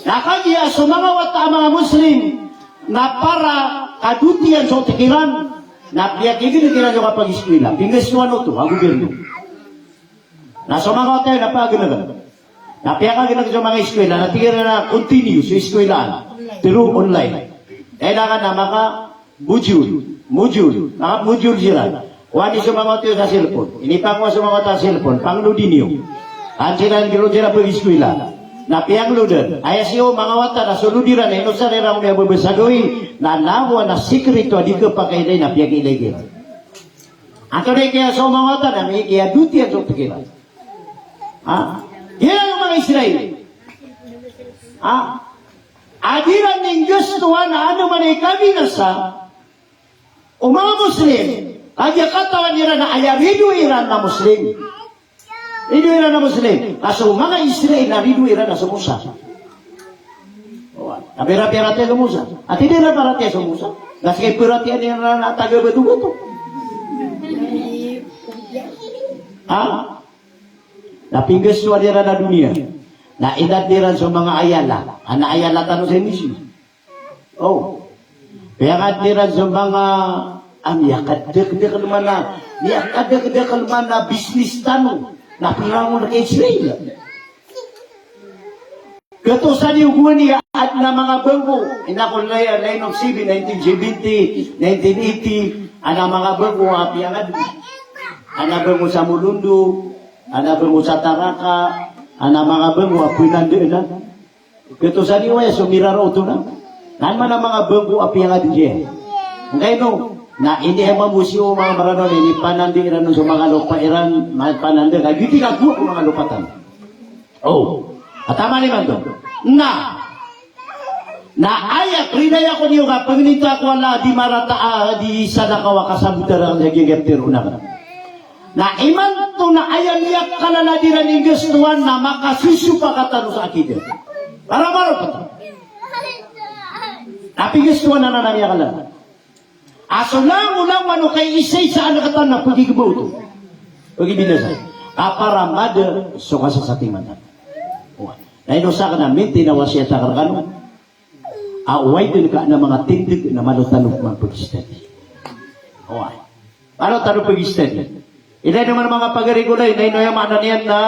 S1: Nakagya sa mga wata mga Muslim na para kadutian sa tikiran na piyakigin kiran yung kapag-eskwila. Pingasyon ito, ang gobyerno. Nasa mga wata yun, napaganagan. Napiyakagin sa mga eskwela, natikiran na continue sa eskwelaan. Pero online. Kailangan na maka-module sila. Wani sa mga wata yun sa cellphone. Inipang mo sa mga wata sa cellphone, pangludin niyo. Ansiran gilo sila pag-eskwela. Napiang ludan, ayah siyo mga wata na suludiran na inusa nila kung may babasagawin na nawa na sikrito di ka pakailay na piang ilegil. Ato na kaya sa mga wata na may kaya duti ang suktikilan. Yan ang mga Israel. Adiran ng gusto na ano man ay kabinasa o mga Muslim, kaya katawan nila na ayarido Iran na Muslim. Rido Iran na Muslim. Kaso mga Israel na rido Iran na sa Musa. Napira-pirate sa Musa. At hindi na parate sa Musa. Kasi kay piratian niya na taga-badugo to. Napinggas nyo nila na dunia. Na edad nila sa mga ayala. Ana ayala tanong sa emisyon. Kaya nila sa mga yakad-dekal man na business tanong. Napirango na kay Israel. Katusan yung niya at na mga bangko. Inakon na yan, 1970, 1980, ang mga bangko apiangad. Ang bangko sa Mulundu, ang bangko sa Taraka, ang mga bangko apinando na. Katusan yung sumiraro ito na. Naman ang mga bangko apiangad diyan. Ngayon no, na hindi ang museo mga maranon, hindi panandi iran sa mga lupa iran, panandi, hindi kaguha ko mga lupatan. At tama naman to. Na ayak, rinaya ko niyo ka, pagninta ko wala, di marata, di sadakawa kasabutara ang naging gaptiro na. Na iman to na ayan-iyak kalaladiran ng gustuhan na makasusu pa katano sa akidin. Para-para pa to. Tapi gustuhan na nananya kalaladiran. Aso lang ulang ano kay isay sa anak katan na pagigibaw ito. Pagibinasa. Kaparamada so kasasating mata. Na inusa ka namin, tinawa siya takarkano. Away din ka na mga tindig na malutanong mga pag-study. Paano tanong pag-study? Ina naman mga pagari ko na, ina yung mana niyan na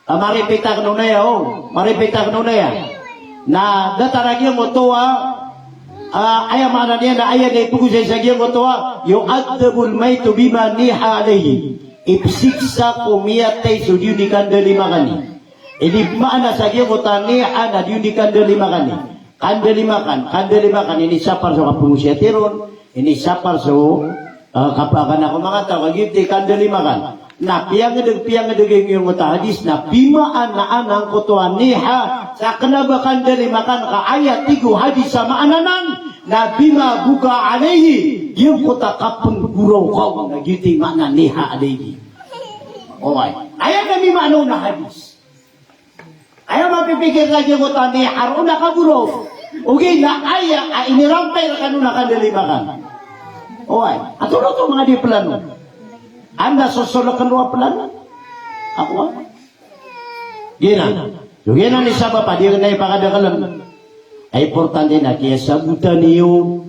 S1: maripitak no na ya, maripitak no na ya. Na dataragyan mo to aya mana niyan na aya na ipugusay sa gyan mo to yung adabul may to bima niha alayhi. Ipsiksa kumiyatay so diyo di kandali makani. Ini mana sa gyan mo ta niha na diyo di kandali makani. Kandali makan, ini sapar so kapungusyatiron, ini sapar so kapakan ako mga tao, kagiti kandali makan. Na piyang edeg yung hadis na bimaan na anang kutuan niha sa kanaba kandali makan ka ayat tigo hadis sa maananan na bima buka alayhi yung kuta kapang guraw kau na giti mana niha alayhi. Okay. Ayat kami maano na hadis. Ayaw mapipikir lagi ko tani haro na kaburo. Okay na aya inirampay na kanuna kandali makan. Okay. Ato na ito mga di plano. Anda susulok kan dua plano. Ako Gina. Yung gina ni Saba pa, di ka na ipakadakalan. Ay importante na kaya sabutan niyo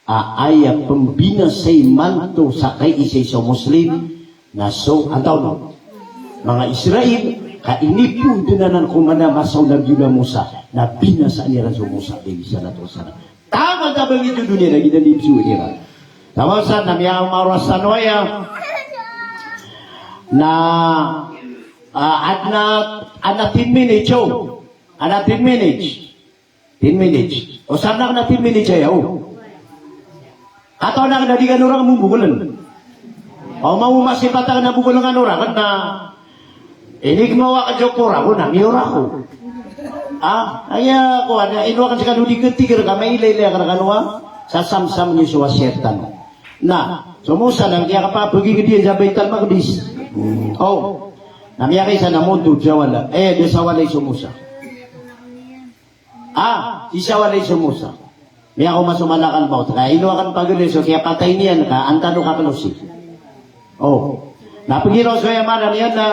S1: aya pembina say manto sa kay isay sa Muslim na so ataw no. Mga Israel kainipon dinanan kumana masaw na Yuda Musa na binasa niya sa Musa di sana to sana. Tama ta bang itu dunia lagi dan dipsu nira. Tama sa namya marasan waya na adna 10 minutes yo. Ana 10 minutes. 10 minutes. O sana na 10 minutes ya o. Ato na di kan orang mumbugulan. O mau masih patang na bugulan kan orang kan na ini gumawa ka jokora ko na miura ko. Aya ko ana ino kan sakadu diketikir ka may ilele ka kanwa sa samsam ni suwa setan. Na, sumusa lang dia ka pa pergi ke dia sa Baitul Maqdis. Namanya kay sana montu jawala. Dia sawalay sumusa. Isa walay sumusa. Miya ko masumalakan ba? Kaya ino kan paguliso kaya patay niyan ka antano ka kalusi. Napagiraw sa yamana niyan na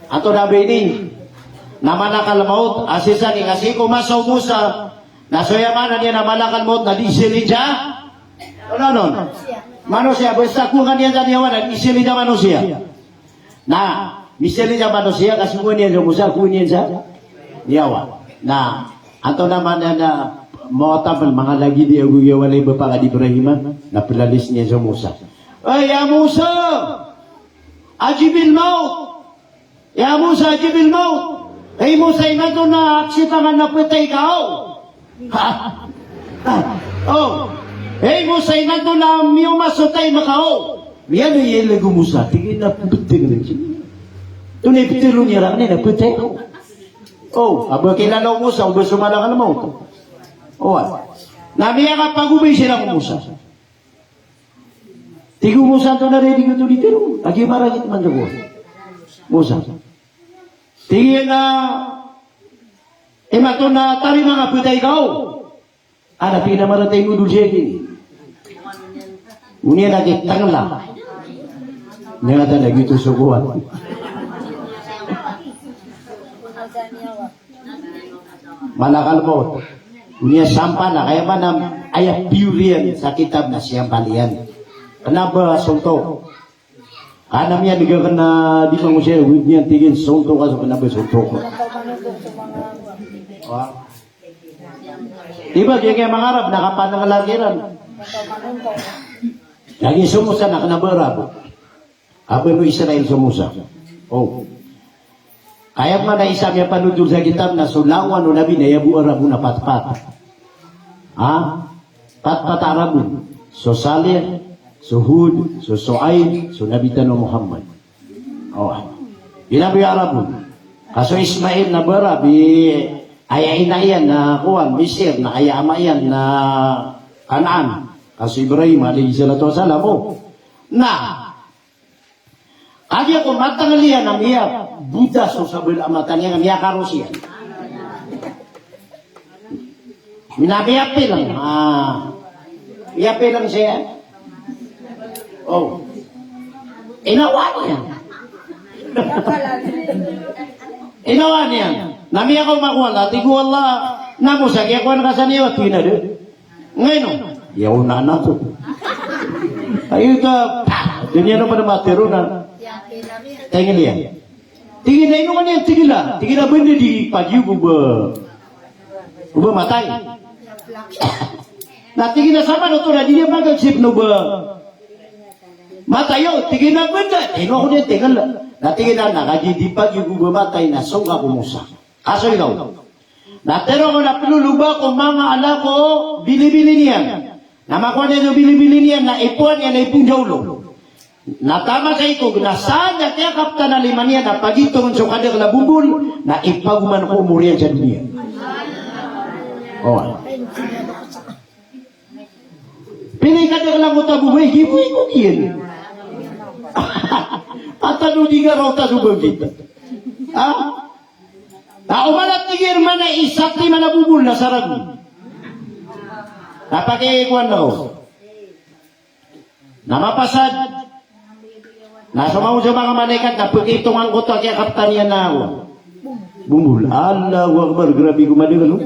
S1: ato dabe ini namanakal maut asisan ni kasi kumasaw Musa na soyamana niya namanakal maut na di silidya ano manusia basta kung kaniya sa niyawan di silidya manusia na misilidya manusia kasi kung niya sa Musa kung niya sa niyawan na ato naman na mautapan mga lagi di aguyawalay bapaka di Ibrahim na pilalis niya sa Musa ya Musa ajibil maut ya Musa ajibil maut hey Musa ina to na aksitangan na putay ka hey Musa ina to na miyo masutay makao miyan yung lagu Musa tingin na putay na siya tunay pitilo niya lang na putay aba kilala ko Musa aba sumalakal mo namiya ka pagubay sila ko Musa tigo Musa to na ready ko to dito agi maragit man ko Musa tingin na imato na tari mga putay kao ada pinamaratay mo dul siya kini unya lagi tangla niya na lagi ito sukuhan manakal mo unya sampa na kaya ba na ayah purian sa kitab na siyang balian kenapa suntok Anam yan, diga ka na di pa mo siya, huwag niyan tingin, sunto ka sa panabay, sunto ko. Diba, kaya mga Arab, nakapanang lagiran. Lagi sumusa na kanabarab. Apoy mo Israel sumusa. Kaya man na isa niya panudul sa kitab na sulawan o nabi na yabu Arabu na patpat. Patpat Arabu. So Salih, so Hud, so Su'aib, so Nabi Tano Muhammad. Ilabi Arabun. Kaso Ismail na bara, ayain na yan na kuwan, Misir, na ayama yan na Kanaan. Kaso Ibrahim, alayhi salatu wasalam, kaya kung matangalian na miya, Buddha so sabil amatan niya, miya karusiyan. Minabiyapi lang. Biyapi lang siya. Inawa niya. Inawa niya. Nami ako makuha. Tigo Allah. Namu sa kaya kuha na kasaniyo. Ngayon. Yaw na na to. Ayun ka. Dunia no pada matero na. Tingin niya. Tingin na ino kanyan, tingin na. Tingin na benda di pagi uba matay. Na tingin na sama no to na dia magagsip no ba. Matayo, tingin na benda. Ino ako niya, tingin na. Na tingin na nakaji di pagi uba matay na sunga kumusa. Kaso ikaw. Na pero ko na pinuluba ko mga ala ko bili-bili niya. Na makuha niya yung bili-bili niya na ipuan niya na ipong jaulo. Natama sa iko, nasaan kaya kapta na lima niya na pagitong sa kadang labubul na ipaguman ko umurian sa dunia. Oh. Pinay kadang lang ko tabuhay, gibuhay ko kiyan. At ano di nga raw tasubang kita. Umalat tigir mana isat ni mana bubul na sarag. Napakikuan na ho. Namapasad. Nasa mga mga malaikat na pagkitong ang kuto kaya kaptan niya na ako. Bumul. Allahu Akbar. Grabe kumadil. No?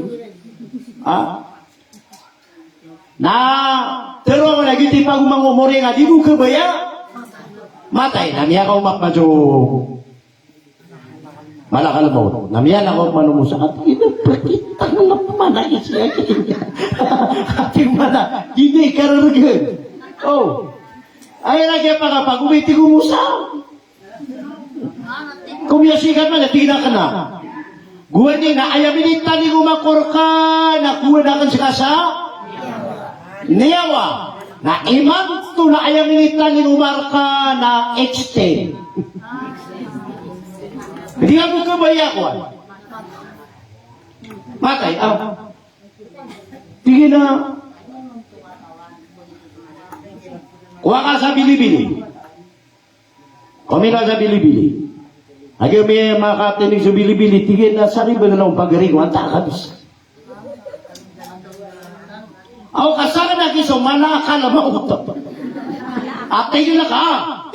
S1: Na pero ako nagiti pag umangumuri nga di mo kabaya. Matay. Namiya ka umakmadyo. Malakal mo. Namiyan ako manumusa. At inapakita na lang manay siya. Ating mana. Hindi kararagin. Oh. Ay lagi pa kapag umiti kumusa. Kumiyasikan man, tingnan ka na. Guwan niya na, ayamin itali kumakor ka, nakuha na kan sa kasa. Niyawa. Na imang to na ayamin itali kumar ka na extend. Hindi ako kabaya ko. Matay, tingin na. Kuha ka sa bili-bili. Kumila sa bili-bili. Agi may makatinig sa bili-bili, tigil na sa riba na lang pag-rig, wanta kabis. Ako kasama na kiso, malakala mautot. At tigil na ka,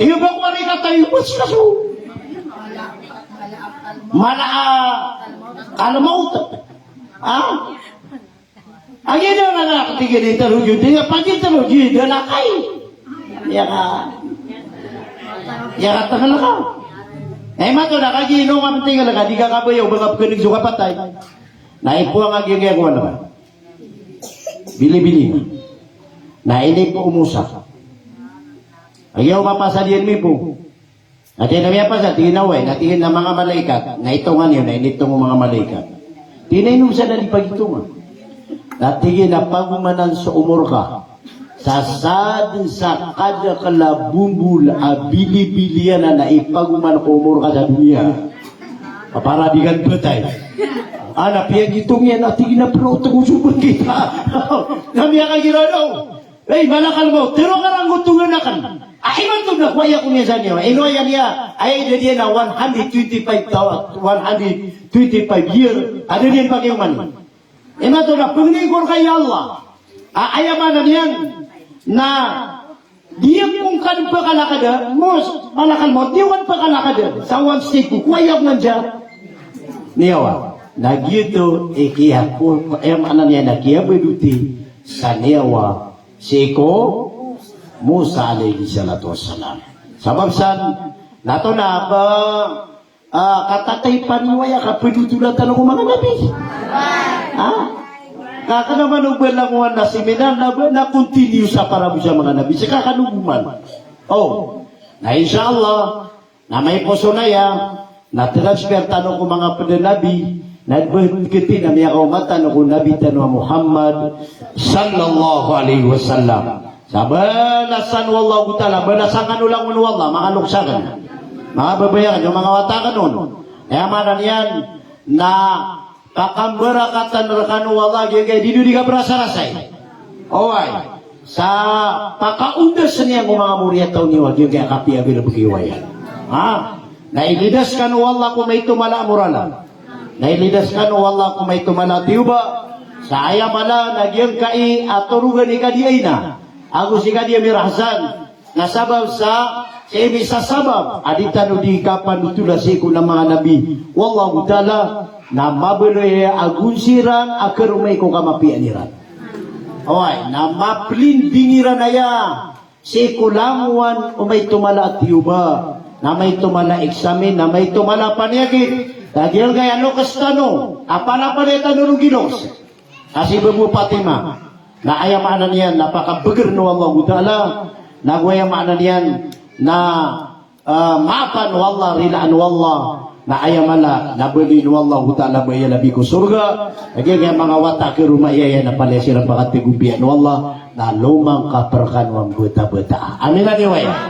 S1: iyo ba kuha rin ka tayo, mas kaso. Kala mautot. Agi na nga nakatigil dito, hindi na pagkita mo, hindi na nakay. Ya katakan ka. Mato na kagino nga tinggal ka di ka kabayo bangap kenig suka patay. Naipuang agi nga ko naman. Bili-bili. Na ini po umusak. Ayaw mapasadian mi po. At yan namin pa sa tinaway, natingin na mga malaikat, na itongan yun, na initong mga malaikat. Tinainom sa nalipagitungan. Natingin na pagumanan sa umur ka. Sasad sa kada kalabumbul bili-bilian na ipaguman ko umur ka sa dunia. Para di kan betay. Anak yang hitong yan at tingin na proto kung subang kita. Namiya ka girado. Hey, malakal mo. Pero karang gutungan na kan. Iman to na kwaya kung yan sa niyo. Ino yan niya. Ay, dia na 125 year. Ada dia pakai man. Iman to na pengingkor kay Allah. Ayaman na niyan. Na dia kung kan pakalakada, mos malakal mo, diwan pakalakada. Sa one stick ko, kwayag nandiyan. Niyawa. Nagito, ikiya po, ano niya, nakiya beduti sa niyawa, siko, Musa alayhi salatu wassalam. Sabab san, nato na ba, katatay paniwaya, kapidutulatan ng mga nabi. Kakanaman ng belanguan na seminar na continue sa para sa mga nabi. Sa kakanubuman. Oh, na inshallah, na may poso na yan, na transfer tanong ko mga pedanabi, na berkiti na may kaumatan ko nabi tanong Muhammad sallallahu alaihi wasallam. Sa balasan wallahu ta'ala, balasangan ulang wallah, mga luksakan. Mga babayaran, yung mga watakan nun. Kaya manan yan, na kakamberakatan rekanu wallah gaya di dunia berasa-rasay. Owai. Sa pakaundas niya ng mga murid taon niwa gaya kapi abil begiwayan. Nailidaskan wallah kung may tumala murala. Nailidaskan wallah kung may tumala tiuba. Sa ayamala nagyang kai aturugan ikadiay na. Agus ikadia mirahsan. Nasabab sa bisa sabab aditano di kapan utulasi ko ng mga nabi. Wallahu ta'ala na mabeloy agunsiran akar umay ko kamapianiran. Oy, na maplin dingiran aya si kulanguan o may tumala at yuba, na may tumala eksamen, na may tumala panyagin, dagil kaya ano kastano, apala pa rin tanong gilos. Kasi babu Fatima, na ayamanan yan, napakabagar no Allah Ta'ala, nagwayamanan yan, na maafan wallah, rilaan wallah, na ayamala, nabali no Allah Ta'ala, baya labi ko surga, lagi kaya mga wata ke rumah iya na pala sila pakatigubian no Allah, na lumang kaperkan wang buta-buta. Amin na waya.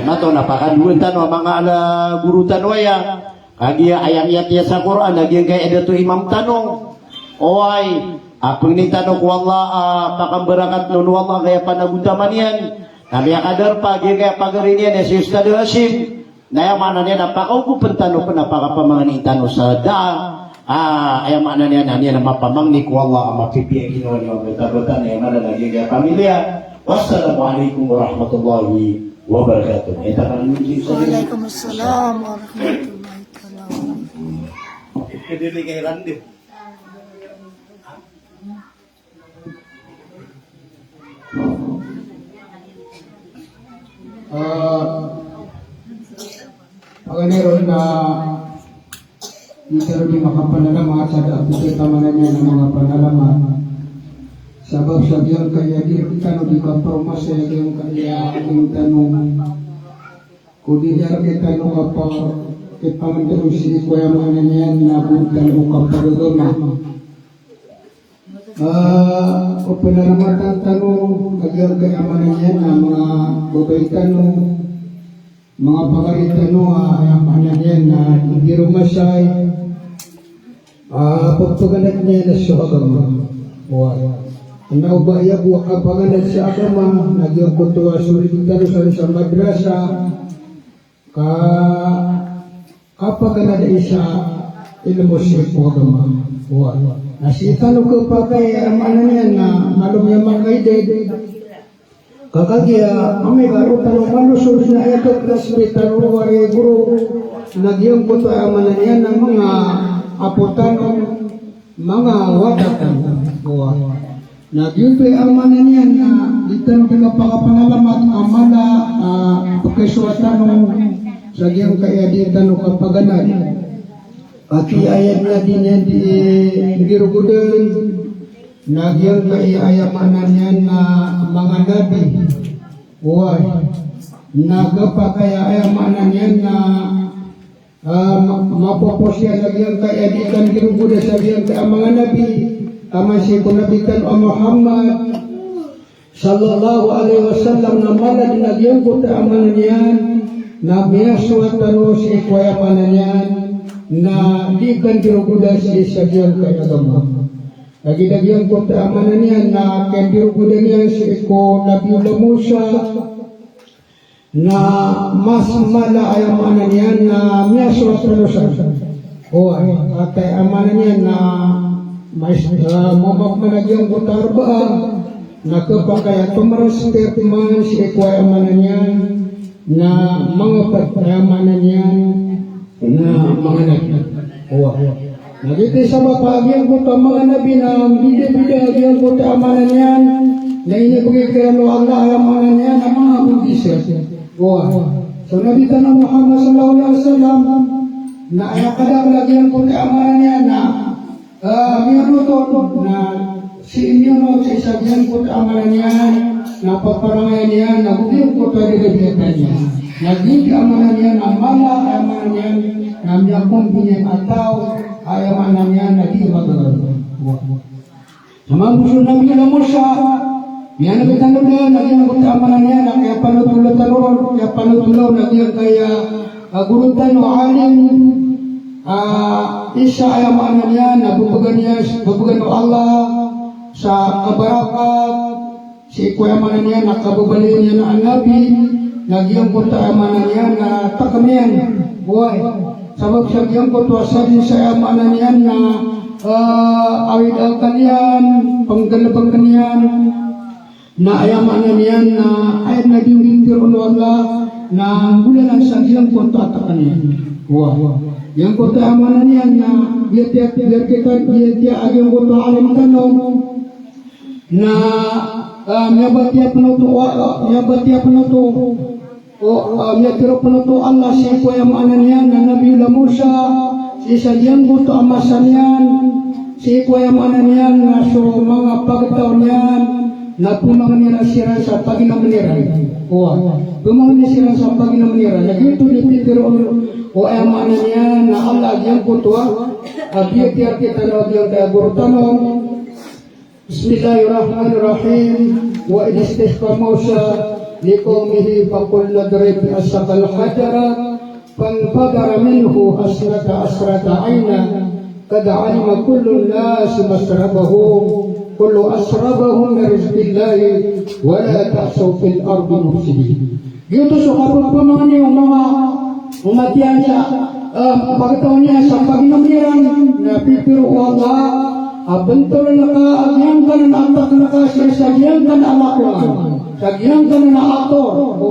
S1: Mato napakadutan wa mga ala gurutan waya. Kagi ayat-ayat ya sa Quran lagi kay ada tu imam tanong. Oy, apang ni tanong wallah pakamberakat nun wallah kaya panagutaman yan. Kami kadar pagi kaya pagarin yan si Ustaz Hashim. Naya mana niya napakaupo pentano pa napakapamangan itano sa daa. Ayam mana niya na mapamangnik wallah mapipiya ginawa niya betul-betul na mana lagi kaya pamilya. Wassalamualaikum warahmatullahi wabarakatuh. Kita akan menuju
S2: Waalaikumsalam warahmatullahi wabarakatuh.
S1: Kediri kay Randy.
S3: Pagkaniroon na dito rin makapanalaman sa dapat tamanan niya ng mga panalaman. Sabab sa diyan kaya di kita no di kaproma sa yung kaya ating tanong. Kung diyan kita no kapag ipangatulong sini kuya mga niyan na buntan o kapagagama. O panalaman tanong nagyang kaya mga niyan na mga babay tanong. Mga pagkalitano ang niyan na hindi rumasay. Pagpagalat niya na sa agama. Ang naubaya buwak ang pagalat sa agama, nagyang kutuwa sulit sa madrasa, kapag na isa ilmu siya po agama. Nasitano ko pa kay amanan niya na malum niya makaided. Kakagya, kami baru tanong malusos na ito klasme tanong wari guru. Nagyang kutuwa amanan niya ng mga aputanong mga wadatan. Nagyutoy amanan niya na dito ng pinapakapangalamat amala pagkasuatan ng sagyang kaya dito ng kapaganan. Pati ayat na din yan di girugudan. Nagyang kaya ayamanan niya na mga nabi. Nagapakaya ayamanan niya na mapoposya nagyang kaya di kan girugudan sagyang kaya mga nabi. Kama si kunabikan Muhammad sallallahu alaihi wasallam na mala dinagyan ko ta amanan yan na biyaswatan si kuya amanan yan na di kan girugudan si sagyan kay agama. Lagi nagyan ko ta amanan yan na kan girugudan yan si ko Nabiullah Musa na mas mala ay amanan yan na biyaswatan sa atay amanan yan na mamak managyan ko tarbaa nakapakaya tumarastep man si ikway amanan yan na mga pagpayamanan yan na mga nagiti sa mapagyan ko ta mga nabi na bida-bida ko ta amanan yan na inibigay kaya no Allah amanan yan ang mga bugisa. So nabi ta na Muhammad sallallahu alaihi wasallam na ayakadang lagyan ko ta amanan yan na minuto na si inyo sa isagyan ko amalan yan na paparangayan yan na bugyan ko tayo nagbibitan niya naging amalan yan ang mala amalan yan na miyakong binyang ataw ay amalan yan na di magagawa naman gusto namin na mo siya yan nabitan na naging ko amalan yan na kaya panutulo naging kaya gurutan o alim isa ay amanan niya na bubugan ng Allah sa kabarakat si ikuya amanan niya na kabubaliin niya na ang nabi nagyang punta amanan niya na takamiyan buhay sabab siya nagyang punta sa din sa amanan niya na awid ang kanyan panggalabang kanyan na ay amanan niya na ay naging bintir ulo Allah na bulan ang sa nagyang punta at kanyan buhay yang kota amanan yan na biar kita agang kota alim tanong na miyabatia penutu miyakiro penutu Allah si kuya maananian na Nabiullah Musa si sadyang buto amasanian si kuya maananian na so mga pagtaon niyan na pumanganira siya sa paginamanira pumanganira siya sa paginamanira nagito dipitiro o ay maananian na Allah adyang buto abiyat kita na adyang kagurtanon. Bismillahirrahmanirrahim. Wa idh istasqa Musa liqaumihi faqul nadrib asqal hajara fanfajara minhu asrata ayna qad alima kullu nas masrabahum kullu asrabahum min rizqillahi wa la ta'saw fil ardi mufsidin. Gitu sahabat pamangan yung mga umatian sa pagkataon niya sa paginamiran na pipiro Allah bentul naka agyangkan atak naka sagyangkan alakuan sagyangkan na ator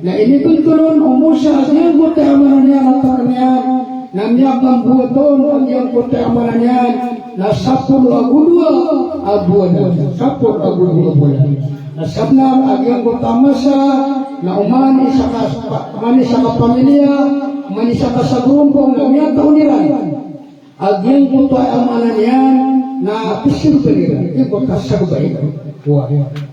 S3: na ini bentulun umusa agyang kote amananyan ataknya namyak ang buaton agyang kote amananyan na sapul agudua abuan sapul agudua abuan na sabnar agyang kote amasa na umani sa kapamilya umani sa kasagumpong namyak kauniran agyang kote amananyan na pisir pelira ibu kasar baik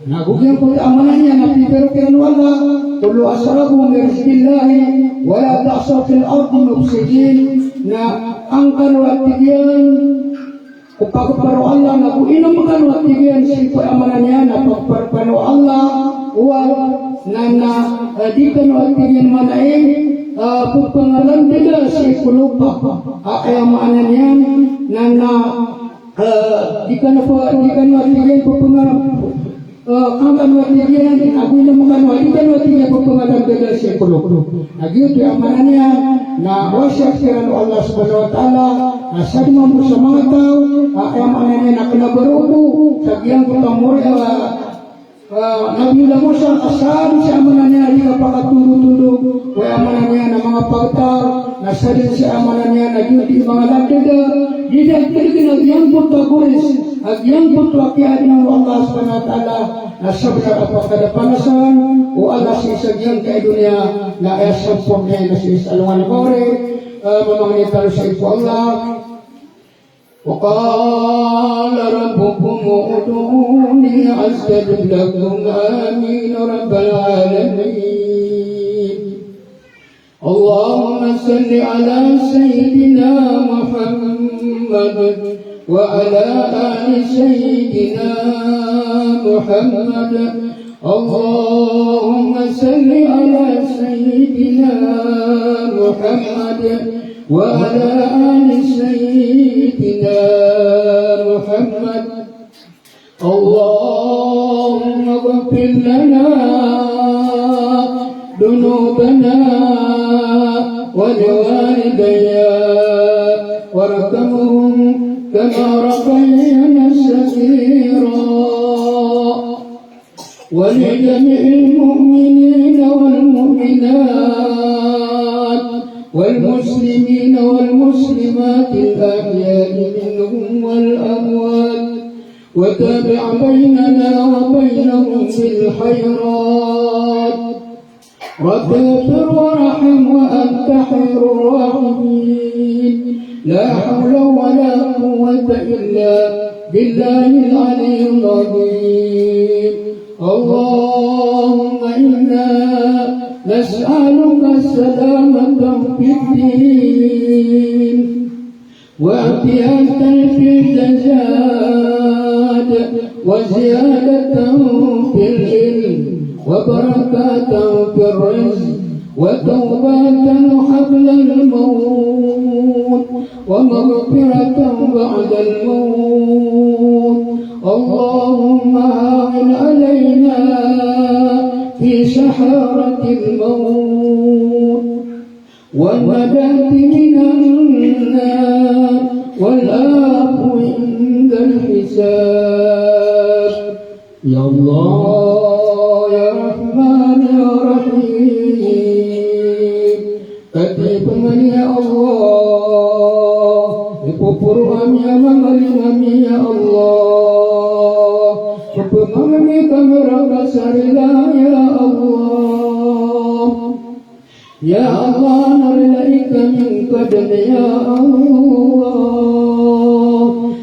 S3: na gugyang ko amananya na pipero kiran wala kullu asrabu min rizqillahi wa la ta'saw fil ardi mufsidin na angkan wa tigyan upagparo Allah na kuinom kan wa tigyan si ko amananya na pagparo Allah wa na dikan wa tigyan manai pupangalan beda si kulupa ay amananya na dikan watigen pepengaruh angkan watigen aku ini bukan watigen pepengaruh beda sepuluh. Lagi itu amanannya na wasyak kiran Allah Subhanahu Wa Taala na sadma bersama tahu amanannya nak kena berubu sagiang ketamur Nabiullah Musa asal si amanannya jika pakat tunduk wa amanannya na mga pagtar na sadin si amanannya na di mga lagda tidak terkena yang protagonis yang protagonis ng Allah Subhanahu Wa Taala na sabda apa kada panasan o Allah si sagyang kay dunia na asapon niya na si salungan kore mamangni talo sa ipo Allah وقال ربكم ادعوني استجب لكم آمين رب العالمين اللهم صل على سيدنا محمد وعلى آل سيدنا محمد اللهم صل على سيدنا محمد وعلى آل سيدنا محمد اللهم اغفر لنا ذنوبنا ولوالدينا وارحمهم كما ربيانا صغيرا ولجميع المؤمنين والمؤمنات والمسلمين والمسلمات الأحياء منهم والأموات وتابع بيننا وبينهم في الخيرات رب اغفر وارحم وأنت خير الراحمين لا حول ولا قوة إلا بالله العلي العظيم اللهم إنا نسألك السلامة في الدين وعافية في الجسد وزيادة في العلم وبركة في الرزق وتوبة قبل الموت ومغفرة بعد الموت اللهم هون علينا في سحرة الموت والنجاة من النار والعفو عند الحساب يا الله يا رحمن يا رحيم كتب من يا الله Pupuru ya Allah Tumangani kami raka sarila ya Allah. Ya Allah narilai kami kadam ya Allah.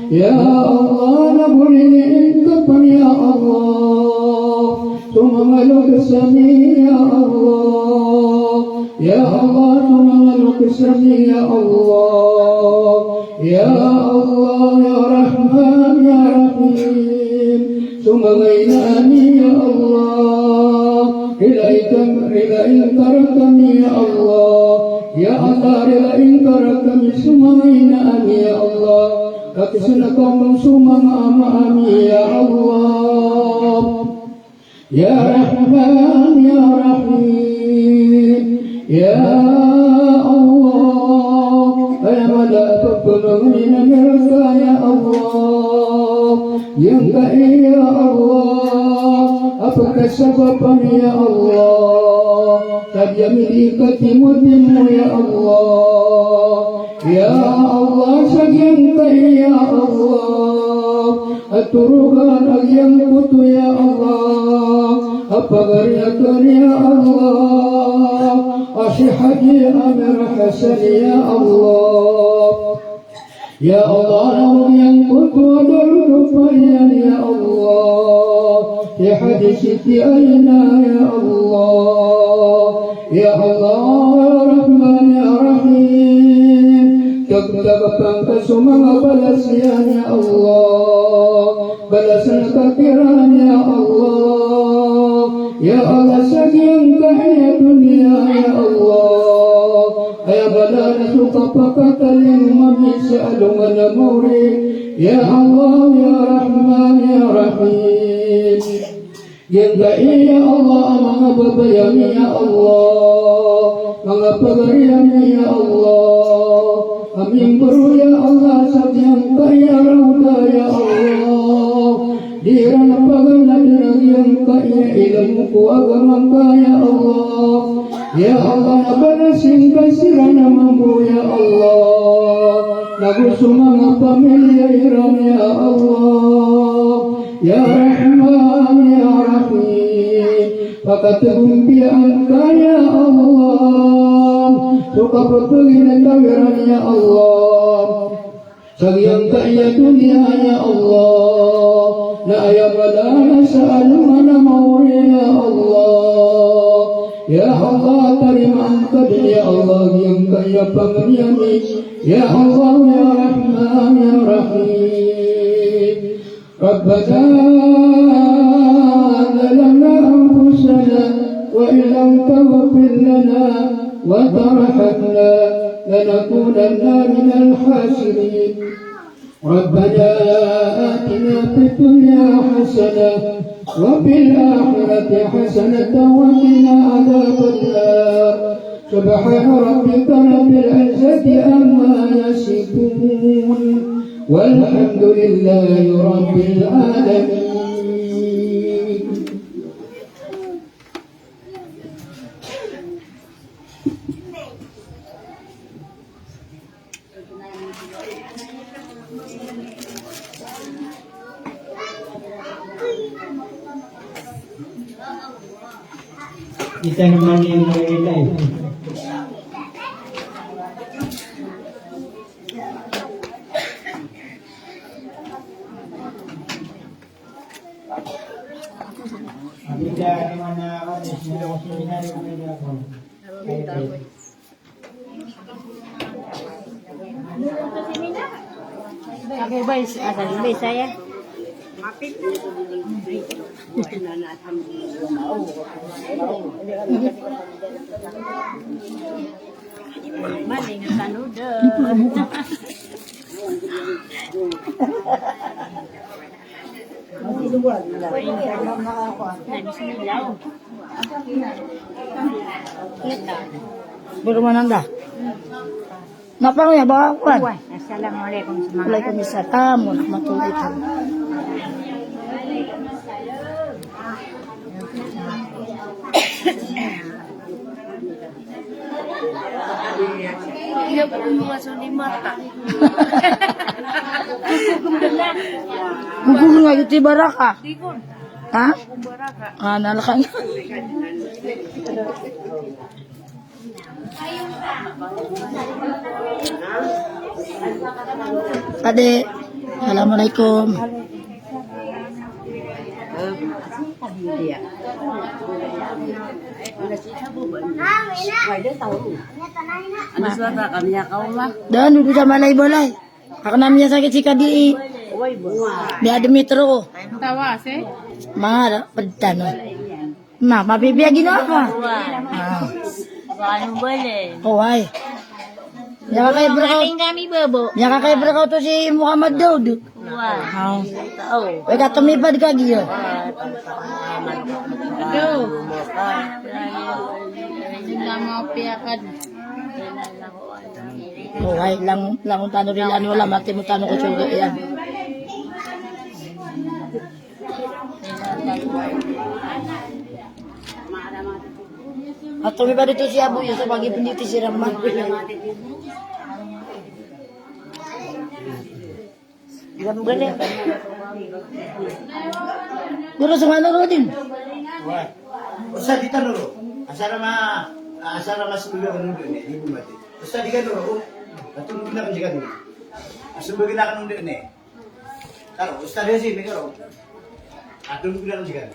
S3: Ya Allah nabulini kapan ya Allah. Tumangalok sami ya Allah. Ya Allah tumangalok sami ya Allah. Ya Allah ya Rahman ya Rahim. Tumangainani ya Allah. Rilain karakami ya Allah. Ya Allah rilain karakami sumangainani ya Allah. Kakisunakam sumang ama-ami ya Allah. Ya Rahman ya Rahim. Ya Allah. Ya malaikat penghuni neraka ya Allah. Yang kaya ya Allah. Apakah sebabnya ya Allah. Tadi milikatimu ya Allah. Ya Allah sekian kaya ya Allah. Aturukan yang putu ya Allah. Apa gariakan ya Allah. Asyik haji Amir Hasan ya Allah. Ya Allah yang putu adalah lupayan ya Allah. Ya haji Siti Aina ya Allah. Ya Allah Rahman ya Rahim. Kegagapan kesumang balasian ya Allah. Balasan kekiran ya Allah. Ya Allah sekian kaya dunia ya Allah. Ya balana suka pakatalin mamisa alungan muri. Ya Allah ya Rahman ya Rahim. Yang kaya ya Allah mga babayami ya Allah. Mga pagariami ya Allah. Amin bro ya Allah sadyang kaya rauda ya Allah. Dirang paganad yang kaya ilmu ku agama ya Allah. Ya Allah nabalasin kasirana mambu ya Allah. Nagusto mga pamilya iran ya Allah. Ya Rahman ya Rahim. Pagkatagumpian ka ya Allah. Suka pagpagin tawiran ya Allah. Sagyang kaya dunia ya Allah. Na ayabalana sa alumana mauri ya Allah. Ya Allah terima angkat ya Allah yang kaya pengenyami. Ya Allah ya Rahman ya Rahim. Rabbana zalamna anfusana wa illam taghfir lana wa tarhamna lanakunanna minal khasirin. Rabbana atina fid dunya hasanah wa fil akhirati hasanatan wa qina adzabannar. Subhana rabbika rabbil izzati amma yasifun. Walhamdulillahi rabbil alamin.
S4: Kita naman yung mga
S5: Okay, boys, asal ini saya. Maling kanuda.
S2: Bermananda. Napang ya bawa kuan.
S5: Assalamualaikum semangat.
S2: Waalaikumsalam warahmatullahi wabarakatuh.
S5: Iya belum masuk di mata.
S2: Buku nga yuti baraka.
S5: Dikon.
S2: Ha? Nalakang. Ade, Assalamualaikum.
S5: Ano sa kanya kau mah?
S2: Dan duduk sa balay-balay. Kaknamnya sakit si Kadi. Dia ada metro.
S5: Tawa sih.
S2: Mga pagtano. Ma, mabibiyagin apa? Ah.
S5: Ano boleh?
S2: Oh, ay. Ya kay berkau.
S5: Kami bebo.
S2: Ya kay berkau to si Muhammad Daud.
S5: Wah.
S2: Ah.
S5: Tahu.
S2: Wala tumipad ka giyo.
S5: Aduh. Hindi mau piakan.
S2: Oh, ay lang tano rin ano wala mati mo tano ko suga yan. At tumipad dito si Abu yun sa pagi dito si Rahman.
S5: Boleh.
S2: Puro sa ano din.
S1: Usa di tanuro. Asara mas kulo kan dulu ni ibu mati. Usa di kan dulu. Atun kita kan jikan dulu. Asal bagi nak kan dulu ni. Kalau ustaz dia sih ni kalau. Atun kita kan jikan.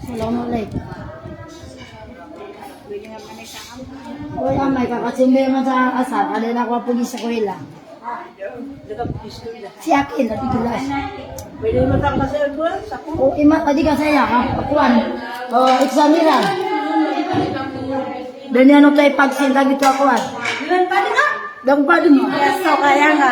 S2: Assalamualaikum. Oy, amay kakasimbe man sa asal. Ada na ako pergi sekolah. Si Akin na tigulas.
S5: Pwede mo tang kasi
S2: O ima tadi ka saya akuan. Eksamiran. Dan ano tayo pagsin tagi to akuan.
S5: Dilan pa din ah.
S2: Dang pa din mo.
S5: So kaya nga.